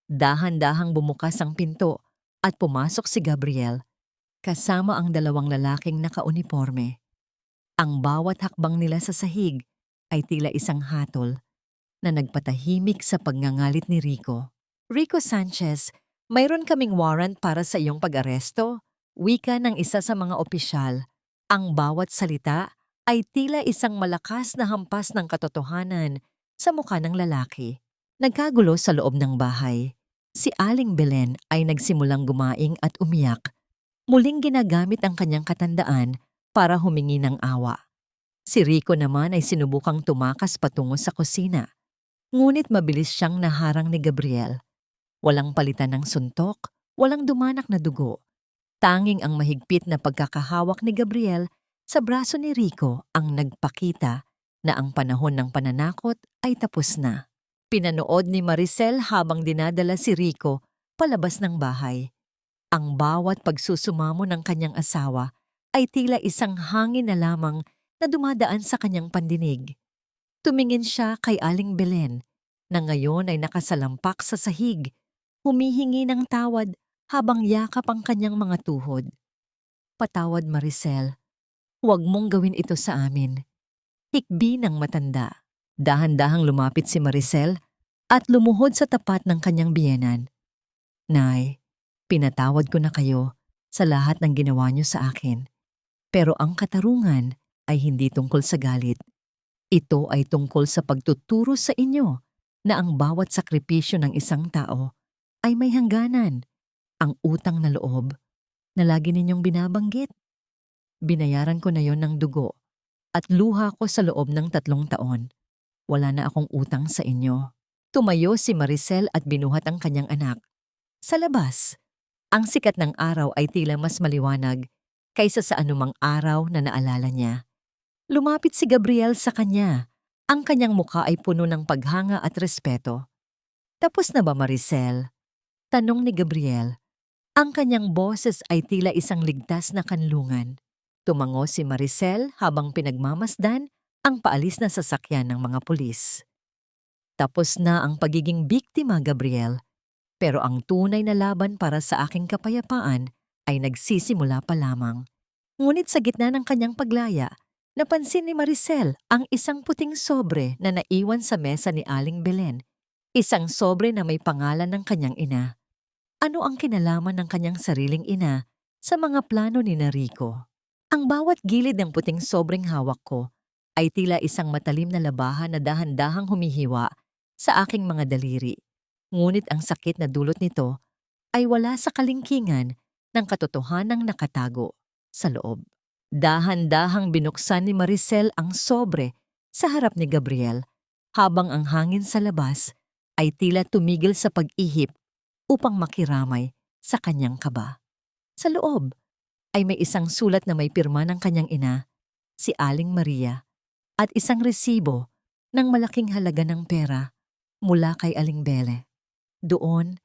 Dahan-dahang bumukas ang pinto at pumasok si Gabriel kasama ang dalawang lalaking nakauniporme. Ang bawat hakbang nila sa sahig ay tila isang hatol na nagpatahimik sa pagngangalit ni Rico. Rico Sanchez, mayroon kaming warrant para sa iyong pag-aresto, wika ng isa sa mga opisyal. Ang bawat salita ay tila isang malakas na hampas ng katotohanan sa mukha ng lalaki. Nagkagulo sa loob ng bahay. Si Aling Belen ay nagsimulang gumaing at umiyak. Muling ginagamit ang kanyang katandaan para humingi ng awa. Si Rico naman ay sinubukang tumakas patungo sa kusina. Ngunit mabilis siyang naharang ni Gabriel. Walang palitan ng suntok, walang dumanak na dugo. Tanging ang mahigpit na pagkakahawak ni Gabriel sa braso ni Rico ang nagpakita na ang panahon ng pananakot ay tapos na. Pinanood ni Maricel habang dinadala si Rico palabas ng bahay. Ang bawat pagsusumamo ng kanyang asawa ay tila isang hangin na lamang na dumadaan sa kanyang pandinig. Tumingin siya kay Aling Belen na ngayon ay nakasalampak sa sahig, humihingi ng tawad habang yakap ang kanyang mga tuhod. Patawad, Maricel. Huwag mong gawin ito sa amin. Hikbi ng matanda. Dahan-dahang lumapit si Maricel at lumuhod sa tapat ng kanyang biyenan. Nay, pinatawad ko na kayo sa lahat ng ginawa niyo sa akin. Pero ang katarungan ay hindi tungkol sa galit. Ito ay tungkol sa pagtuturo sa inyo na ang bawat sakripisyo ng isang tao ay may hangganan. Ang utang na loob na lagi ninyong binabanggit. Binayaran ko na yon ng dugo at luha ko sa loob ng 3 taon. Wala na akong utang sa inyo. Tumayo si Maricel at binuhat ang kanyang anak. Sa labas, ang sikat ng araw ay tila mas maliwanag kaysa sa anumang araw na naalala niya. Lumapit si Gabriel sa kanya. Ang kanyang mukha ay puno ng paghanga at respeto. Tapos na ba, Maricel? Tanong ni Gabriel. Ang kanyang boses ay tila isang ligtas na kanlungan. Tumango si Maricel habang pinagmamasdan ang paalis na sasakyan ng mga pulis. Tapos na ang pagiging biktima, Gabriel. Pero ang tunay na laban para sa aking kapayapaan ay nagsisimula pa lamang. Ngunit sa gitna ng kanyang paglaya, napansin ni Maricel ang isang puting sobre na naiwan sa mesa ni Aling Belen. Isang sobre na may pangalan ng kanyang ina. Ano ang kinalaman ng kanyang sariling ina sa mga plano ni Rico? Ang bawat gilid ng puting sobreng hawak ko ay tila isang matalim na labahan na dahan-dahang humihiwa sa aking mga daliri. Ngunit ang sakit na dulot nito ay wala sa kalingkingan ng katotohanang nakatago sa loob. Dahan-dahang binuksan ni Maricel ang sobre sa harap ni Gabriel habang ang hangin sa labas ay tila tumigil sa pag-ihip upang makiramay sa kanyang kaba. Sa loob ay may isang sulat na may pirma ng kanyang ina, si Aling Maria, at isang resibo ng malaking halaga ng pera mula kay Aling Bele. Doon,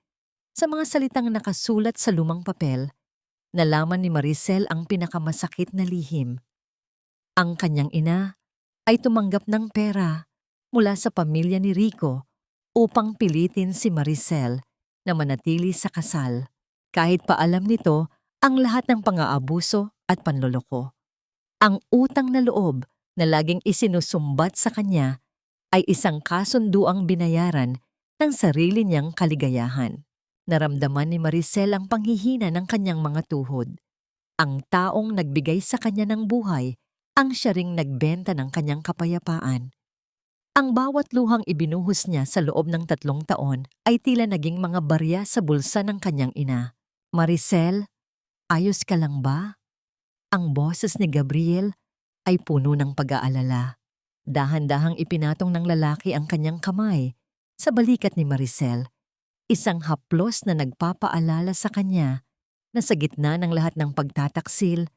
sa mga salitang nakasulat sa lumang papel, nalaman ni Maricel ang pinakamasakit na lihim. Ang kanyang ina ay tumanggap ng pera mula sa pamilya ni Rico upang pilitin si Maricel na manatili sa kasal, kahit pa alam nito ang lahat ng pang-aabuso at panloloko. Ang utang na loob na laging isinusumbat sa kanya ay isang kasunduang binayaran ng sarili niyang kaligayahan. Naramdaman ni Maricel ang panghihina ng kanyang mga tuhod. Ang taong nagbigay sa kanya ng buhay ang siya ring nagbenta ng kanyang kapayapaan. Ang bawat luhang ibinuhos niya sa loob ng 3 taon ay tila naging mga barya sa bulsa ng kanyang ina. Maricel, ayos ka lang ba? Ang boses ni Gabriel ay puno ng pag-aalala. Dahan-dahang ipinatong ng lalaki ang kanyang kamay sa balikat ni Maricel. Isang haplos na nagpapaalala sa kanya na sa gitna ng lahat ng pagtataksil,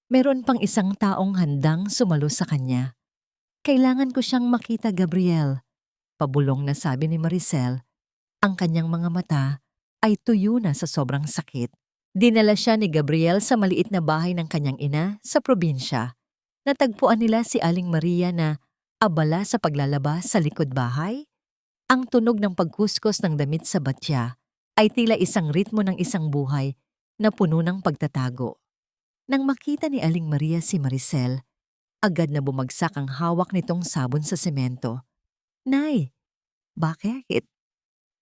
meron pang isang taong handang sumalo sa kanya. Kailangan ko siyang makita, Gabriel, pabulong na sabi ni Maricel. Ang kanyang mga mata ay tuyo na sa sobrang sakit. Dinala siya ni Gabriel sa maliit na bahay ng kanyang ina sa probinsya. Natagpuan nila si Aling Maria na abala sa paglalaba sa likod bahay. Ang tunog ng pagkuskus ng damit sa batya ay tila isang ritmo ng isang buhay na puno ng pagtatago. Nang makita ni Aling Maria si Maricel, agad na bumagsak ang hawak nitong sabon sa semento. Nay, bakit?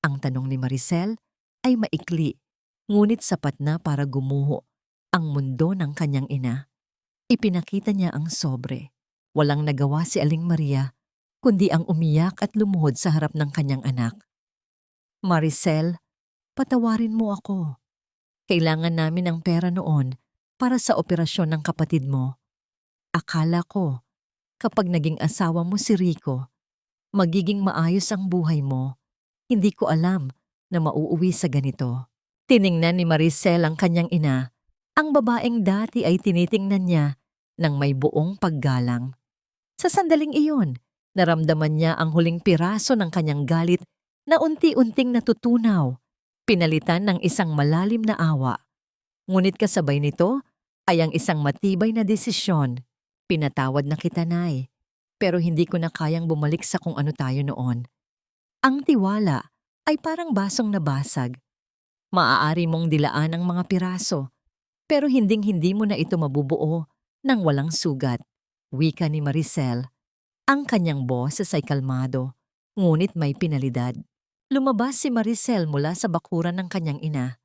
Ang tanong ni Maricel ay maikli, ngunit sapat na para gumuho ang mundo ng kanyang ina. Ipinakita niya ang sobre. Walang nagawa si Aling Maria, kundi ang umiyak at lumuhod sa harap ng kanyang anak. Maricel, patawarin mo ako. Kailangan namin ng pera noon para sa operasyon ng kapatid mo. Akala ko, kapag naging asawa mo si Rico, magiging maayos ang buhay mo. Hindi ko alam na mauuwi sa ganito. Tiningnan ni Maricel ang kanyang ina. Ang babaeng dati ay tinitingnan niya ng may buong paggalang. Sa sandaling iyon, naramdaman niya ang huling piraso ng kanyang galit na unti-unting natutunaw, pinalitan ng isang malalim na awa. Ngunit kasabay nito ay ang isang matibay na desisyon. Pinatawad na kita, Nay, pero hindi ko na kayang bumalik sa kung ano tayo noon. Ang tiwala ay parang basong nabasag. Maaari mong dilaan ang mga piraso, pero hinding-hindi mo na ito mabubuo nang walang sugat. Wika ni Maricel. Ang kanyang boses ay kalmado, ngunit may pinalidad. Lumabas si Maricel mula sa bakuran ng kanyang ina.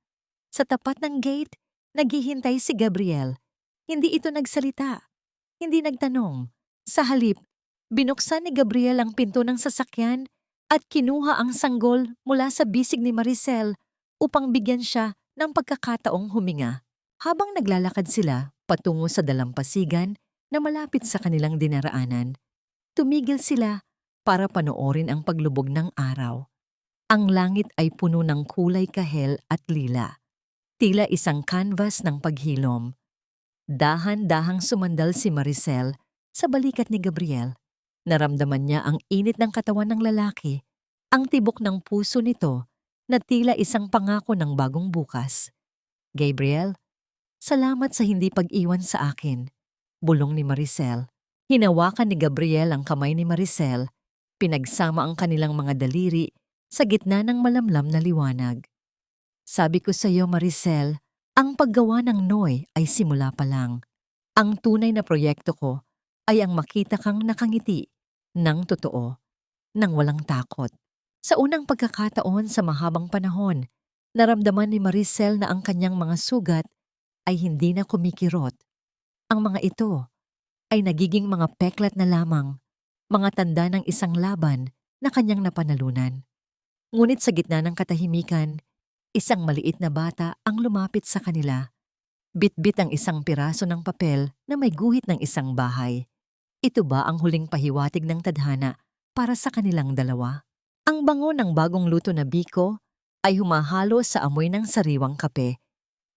Sa tapat ng gate, naghihintay si Gabriel. Hindi ito nagsalita. Hindi nagtanong. Sa halip, binuksan ni Gabriel ang pinto ng sasakyan at kinuha ang sanggol mula sa bisig ni Maricel upang bigyan siya ng pagkakataong huminga. Habang naglalakad sila patungo sa dalampasigan na malapit sa kanilang dinaraanan, tumigil sila para panoorin ang paglubog ng araw. Ang langit ay puno ng kulay kahel at lila. Tila isang canvas ng paghilom. Dahan-dahang sumandal si Maricel sa balikat ni Gabriel. Naramdaman niya ang init ng katawan ng lalaki, ang tibok ng puso nito na tila isang pangako ng bagong bukas. Gabriel, salamat sa hindi pag-iwan sa akin, bulong ni Maricel. Hinawakan ni Gabriel ang kamay ni Maricel, pinagsama ang kanilang mga daliri sa gitna ng malamlam na liwanag. Sabi ko sa iyo, Maricel, Ang paggawa ng Noy ay simula pa lang. Ang tunay na proyekto ko ay ang makita kang nakangiti ng totoo, nang walang takot. Sa unang pagkakataon sa mahabang panahon, naramdaman ni Maricel na ang kanyang mga sugat ay hindi na kumikirot. Ang mga ito ay nagiging mga peklat na lamang, mga tanda ng isang laban na kanyang napanalunan. Ngunit sa gitna ng katahimikan, isang maliit na bata ang lumapit sa kanila. Bitbit ang isang piraso ng papel na may guhit ng isang bahay. Ito ba ang huling pahiwatig ng tadhana para sa kanilang dalawa? Ang bango ng bagong luto na biko ay humahalo sa amoy ng sariwang kape.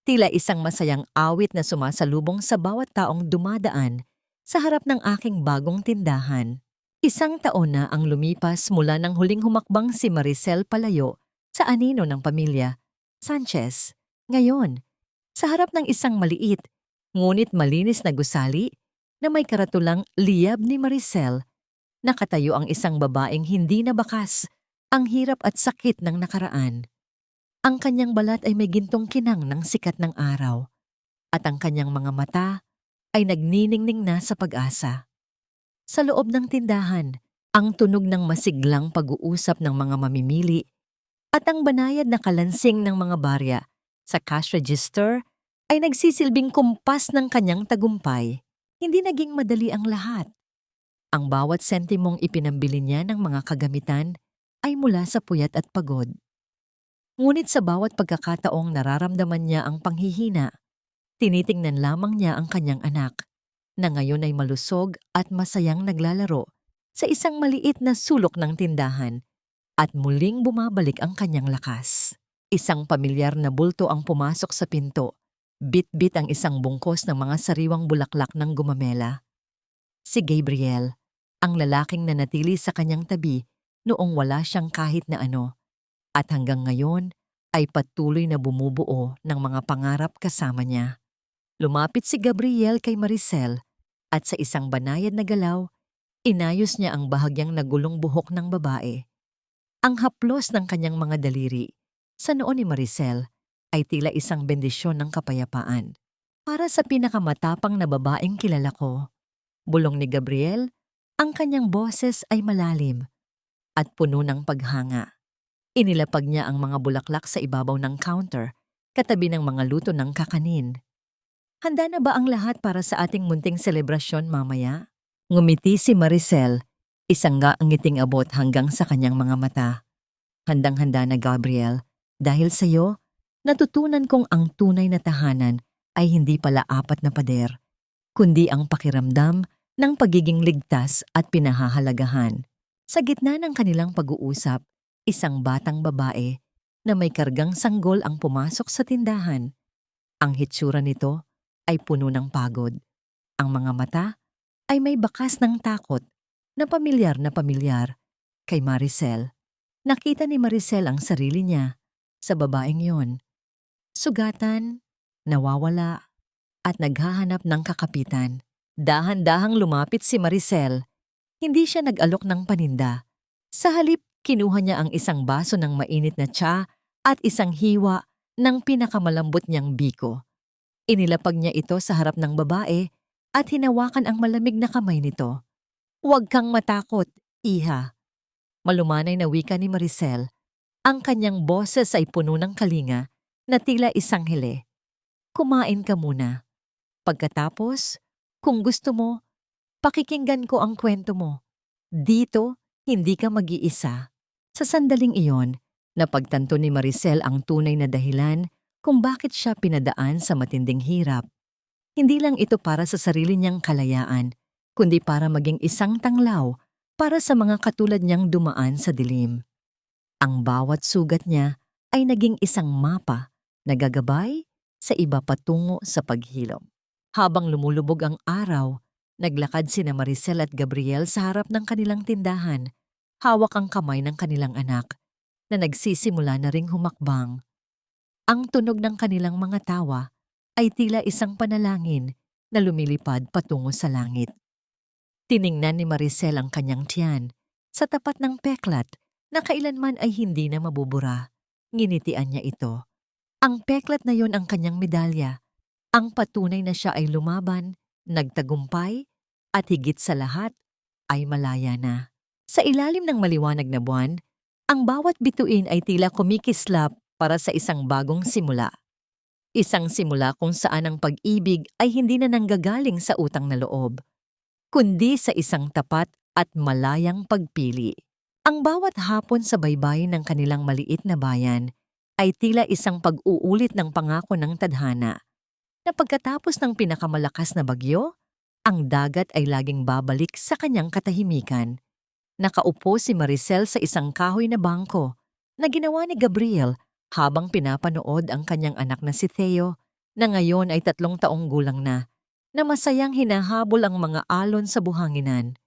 Tila isang masayang awit na sumasalubong sa bawat taong dumadaan sa harap ng aking bagong tindahan. Isang taon na ang lumipas mula nang huling humakbang si Maricel palayo sa anino ng pamilya Sanchez. Ngayon, sa harap ng isang maliit, ngunit malinis na gusali na may karatulang liyab ni Maricel, nakatayo ang isang babaeng hindi nabakas ang hirap at sakit ng nakaraan. Ang kanyang balat ay may gintong kinang ng sikat ng araw, at ang kanyang mga mata ay nagniningning na sa pag-asa. Sa loob ng tindahan, ang tunog ng masiglang pag-uusap ng mga mamimili at ang banayad na kalansing ng mga barya sa cash register ay nagsisilbing kumpas ng kanyang tagumpay. Hindi naging madali ang lahat. Ang bawat sentimong ipinambili niya ng mga kagamitan ay mula sa puyat at pagod. Ngunit sa bawat pagkakataong nararamdaman niya ang panghihina, tinitingnan lamang niya ang kanyang anak, na ngayon ay malusog at masayang naglalaro sa isang maliit na sulok ng tindahan at muling bumabalik ang kanyang lakas. Isang pamilyar na bulto ang pumasok sa pinto. Bit-bit ang isang bungkos ng mga sariwang bulaklak ng gumamela. Si Gabriel, ang lalaking nanatili sa kanyang tabi noong wala siyang kahit na ano, at hanggang ngayon ay patuloy na bumubuo ng mga pangarap kasama niya. Lumapit si Gabriel kay Maricel at sa isang banayad na galaw, inayos niya ang bahagyang nagulong buhok ng babae. Ang haplos ng kanyang mga daliri sa noo ni Maricel ay tila isang bendisyon ng kapayapaan. Para sa pinakamatapang na babaeng kilala ko, bulong ni Gabriel, ang kanyang boses ay malalim at puno ng paghanga. Inilapag niya ang mga bulaklak sa ibabaw ng counter, katabi ng mga luto ng kakanin. Handa na ba ang lahat para sa ating munting selebrasyon mamaya? Ngumiti si Maricel, isang ngiting abot hanggang sa kanyang mga mata. Handang-handa na, Gabriel, dahil sa iyo, natutunan kong ang tunay na tahanan ay hindi pala apat na pader, kundi ang pakiramdam ng pagiging ligtas at pinahahalagahan. Sa gitna ng kanilang pag-uusap, isang batang babae na may kargang sanggol ang pumasok sa tindahan. Ang hitsura nito ay puno ng pagod. Ang mga mata ay may bakas ng takot na pamilyar kay Maricel. Nakita ni Maricel ang sarili niya sa babaeng yon. Sugatan, nawawala, at naghahanap ng kakapitan. Dahan-dahang lumapit si Maricel. Hindi siya nag-alok ng paninda. Sa halip, kinuha niya ang isang baso ng mainit na tsa at isang hiwa ng pinakamalambot niyang biko. Inilapag niya ito sa harap ng babae at hinawakan ang malamig na kamay nito. "Huwag kang matakot, iha." Malumanay na wika ni Maricel. Ang kanyang boses ay puno ng kalinga na tila isang hile. "Kumain ka muna. Pagkatapos, kung gusto mo, pakikinggan ko ang kwento mo. Dito, hindi ka mag-iisa." Sa sandaling iyon, napagtanto ni Maricel ang tunay na dahilan kung bakit siya pinadaan sa matinding hirap. Hindi lang ito para sa sarili niyang kalayaan, kundi para maging isang tanglaw para sa mga katulad niyang dumaan sa dilim. Ang bawat sugat niya ay naging isang mapa na gagabay sa iba patungo sa paghilom. Habang lumulubog ang araw, naglakad sina Maricel at Gabriel sa harap ng kanilang tindahan, hawak ang kamay ng kanilang anak na nagsisimula na ring humakbang. Ang tunog ng kanilang mga tawa ay tila isang panalangin na lumilipad patungo sa langit. Tiningnan ni Maricel ang kanyang tiyan sa tapat ng peklat na kailanman ay hindi na mabubura. Nginitian niya ito. Ang peklat na yon ang kanyang medalya, ang patunay na siya ay lumaban, nagtagumpay, at higit sa lahat ay malaya na. Sa ilalim ng maliwanag na buwan, ang bawat bituin ay tila kumikislap para sa isang bagong simula. Isang simula kung saan ang pag-ibig ay hindi na nanggagaling sa utang na loob, kundi sa isang tapat at malayang pagpili. Ang bawat hapon sa baybayin ng kanilang maliit na bayan ay tila isang pag-uulit ng pangako ng tadhana, na pagkatapos ng pinakamalakas na bagyo, ang dagat ay laging babalik sa kanyang katahimikan. Nakaupo si Maricel sa isang kahoy na bangko na ginawa ni Gabriel habang pinapanood ang kanyang anak na si Theo, na ngayon ay 3 taong gulang na masayang hinahabol ang mga alon sa buhanginan.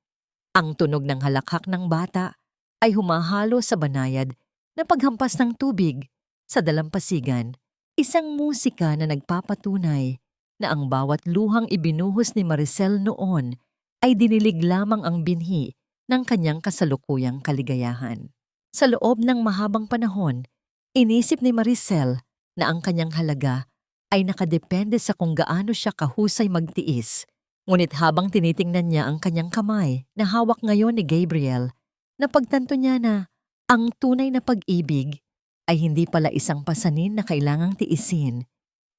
Ang tunog ng halakhak ng bata ay humahalo sa banayad na paghampas ng tubig sa dalampasigan, isang musika na nagpapatunay na ang bawat luhang ibinuhos ni Maricel noon ay dinilig lamang ang binhi ng kanyang kasalukuyang kaligayahan. Sa loob ng mahabang panahon, inisip ni Maricel na ang kanyang halaga ay nakadepende sa kung gaano siya kahusay magtiis. Ngunit habang tinitingnan niya ang kanyang kamay na hawak ngayon ni Gabriel, napagtanto niya na ang tunay na pag-ibig ay hindi pala isang pasanin na kailangang tiisin,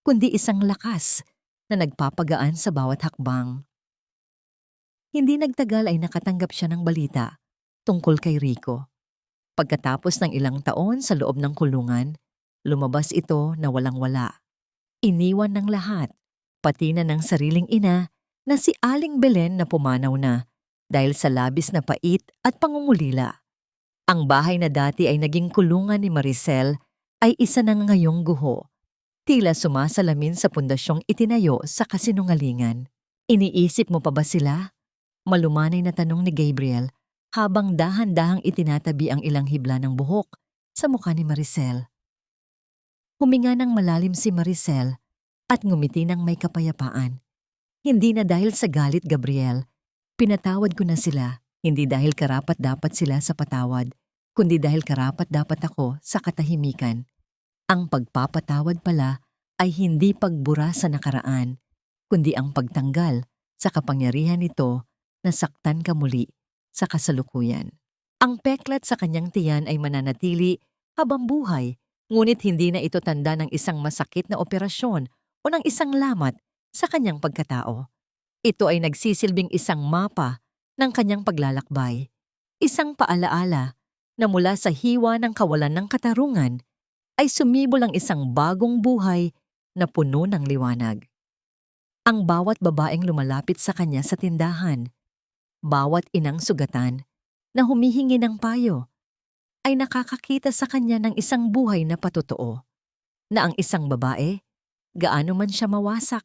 kundi isang lakas na nagpapagaan sa bawat hakbang. Hindi nagtagal ay nakatanggap siya ng balita tungkol kay Rico. Pagkatapos ng ilang taon sa loob ng kulungan, lumabas ito na walang-wala. Iniwan ng lahat, pati na ng sariling ina na si Aling Belen na pumanaw na dahil sa labis na pait at pangungulila. Ang bahay na dati ay naging kulungan ni Maricel ay isa na ngayong guho, tila sumasalamin sa pundasyong itinayo sa kasinungalingan. Iniisip mo pa ba sila? Malumanay na tanong ni Gabriel habang dahan-dahang itinatabi ang ilang hibla ng buhok sa mukha ni Maricel. Huminga ng malalim si Maricel at ngumiti ng may kapayapaan. Hindi na dahil sa galit, Gabriel. Pinatawad ko na sila, hindi dahil karapat-dapat sila sa patawad, kundi dahil karapat-dapat ako sa katahimikan. Ang pagpapatawad pala ay hindi pagbura sa nakaraan, kundi ang pagtanggal sa kapangyarihan nito na saktan ka muli sa kasalukuyan. Ang peklat sa kanyang tiyan ay mananatili habang buhay, ngunit hindi na ito tanda ng isang masakit na operasyon o ng isang lamat sa kanyang pagkatao. Ito ay nagsisilbing isang mapa ng kanyang paglalakbay, isang paalaala na mula sa hiwa ng kawalan ng katarungan ay sumibol ang isang bagong buhay na puno ng liwanag. Ang bawat babaeng lumalapit sa kanya sa tindahan, bawat inang sugatan na humihingi ng payo, ay nakakakita sa kanya ng isang buhay na patotoo, na ang isang babae, gaano man siya mawasak,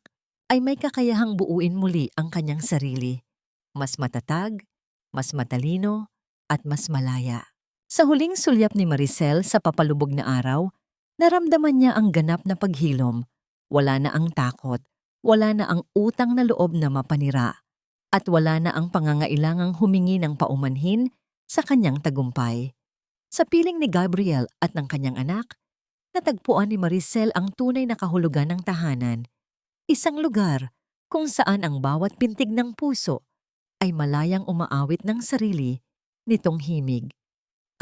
ay may kakayahang buuin muli ang kanyang sarili, mas matatag, mas matalino, at mas malaya. Sa huling sulyap ni Maricel sa papalubog na araw, naramdaman niya ang ganap na paghilom. Wala na ang takot, wala na ang utang na loob na mapanira, at wala na ang pangangailangang humingi ng paumanhin sa kanyang tagumpay. Sa piling ni Gabriel at ng kanyang anak, natagpuan ni Maricel ang tunay na kahulugan ng tahanan, isang lugar kung saan ang bawat pintig ng puso ay malayang umaawit ng sarili nitong himig.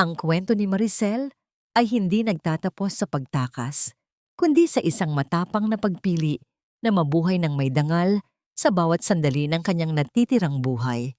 Ang kwento ni Maricel ay hindi nagtatapos sa pagtakas, kundi sa isang matapang na pagpili na mabuhay ng may dangal sa bawat sandali ng kanyang natitirang buhay.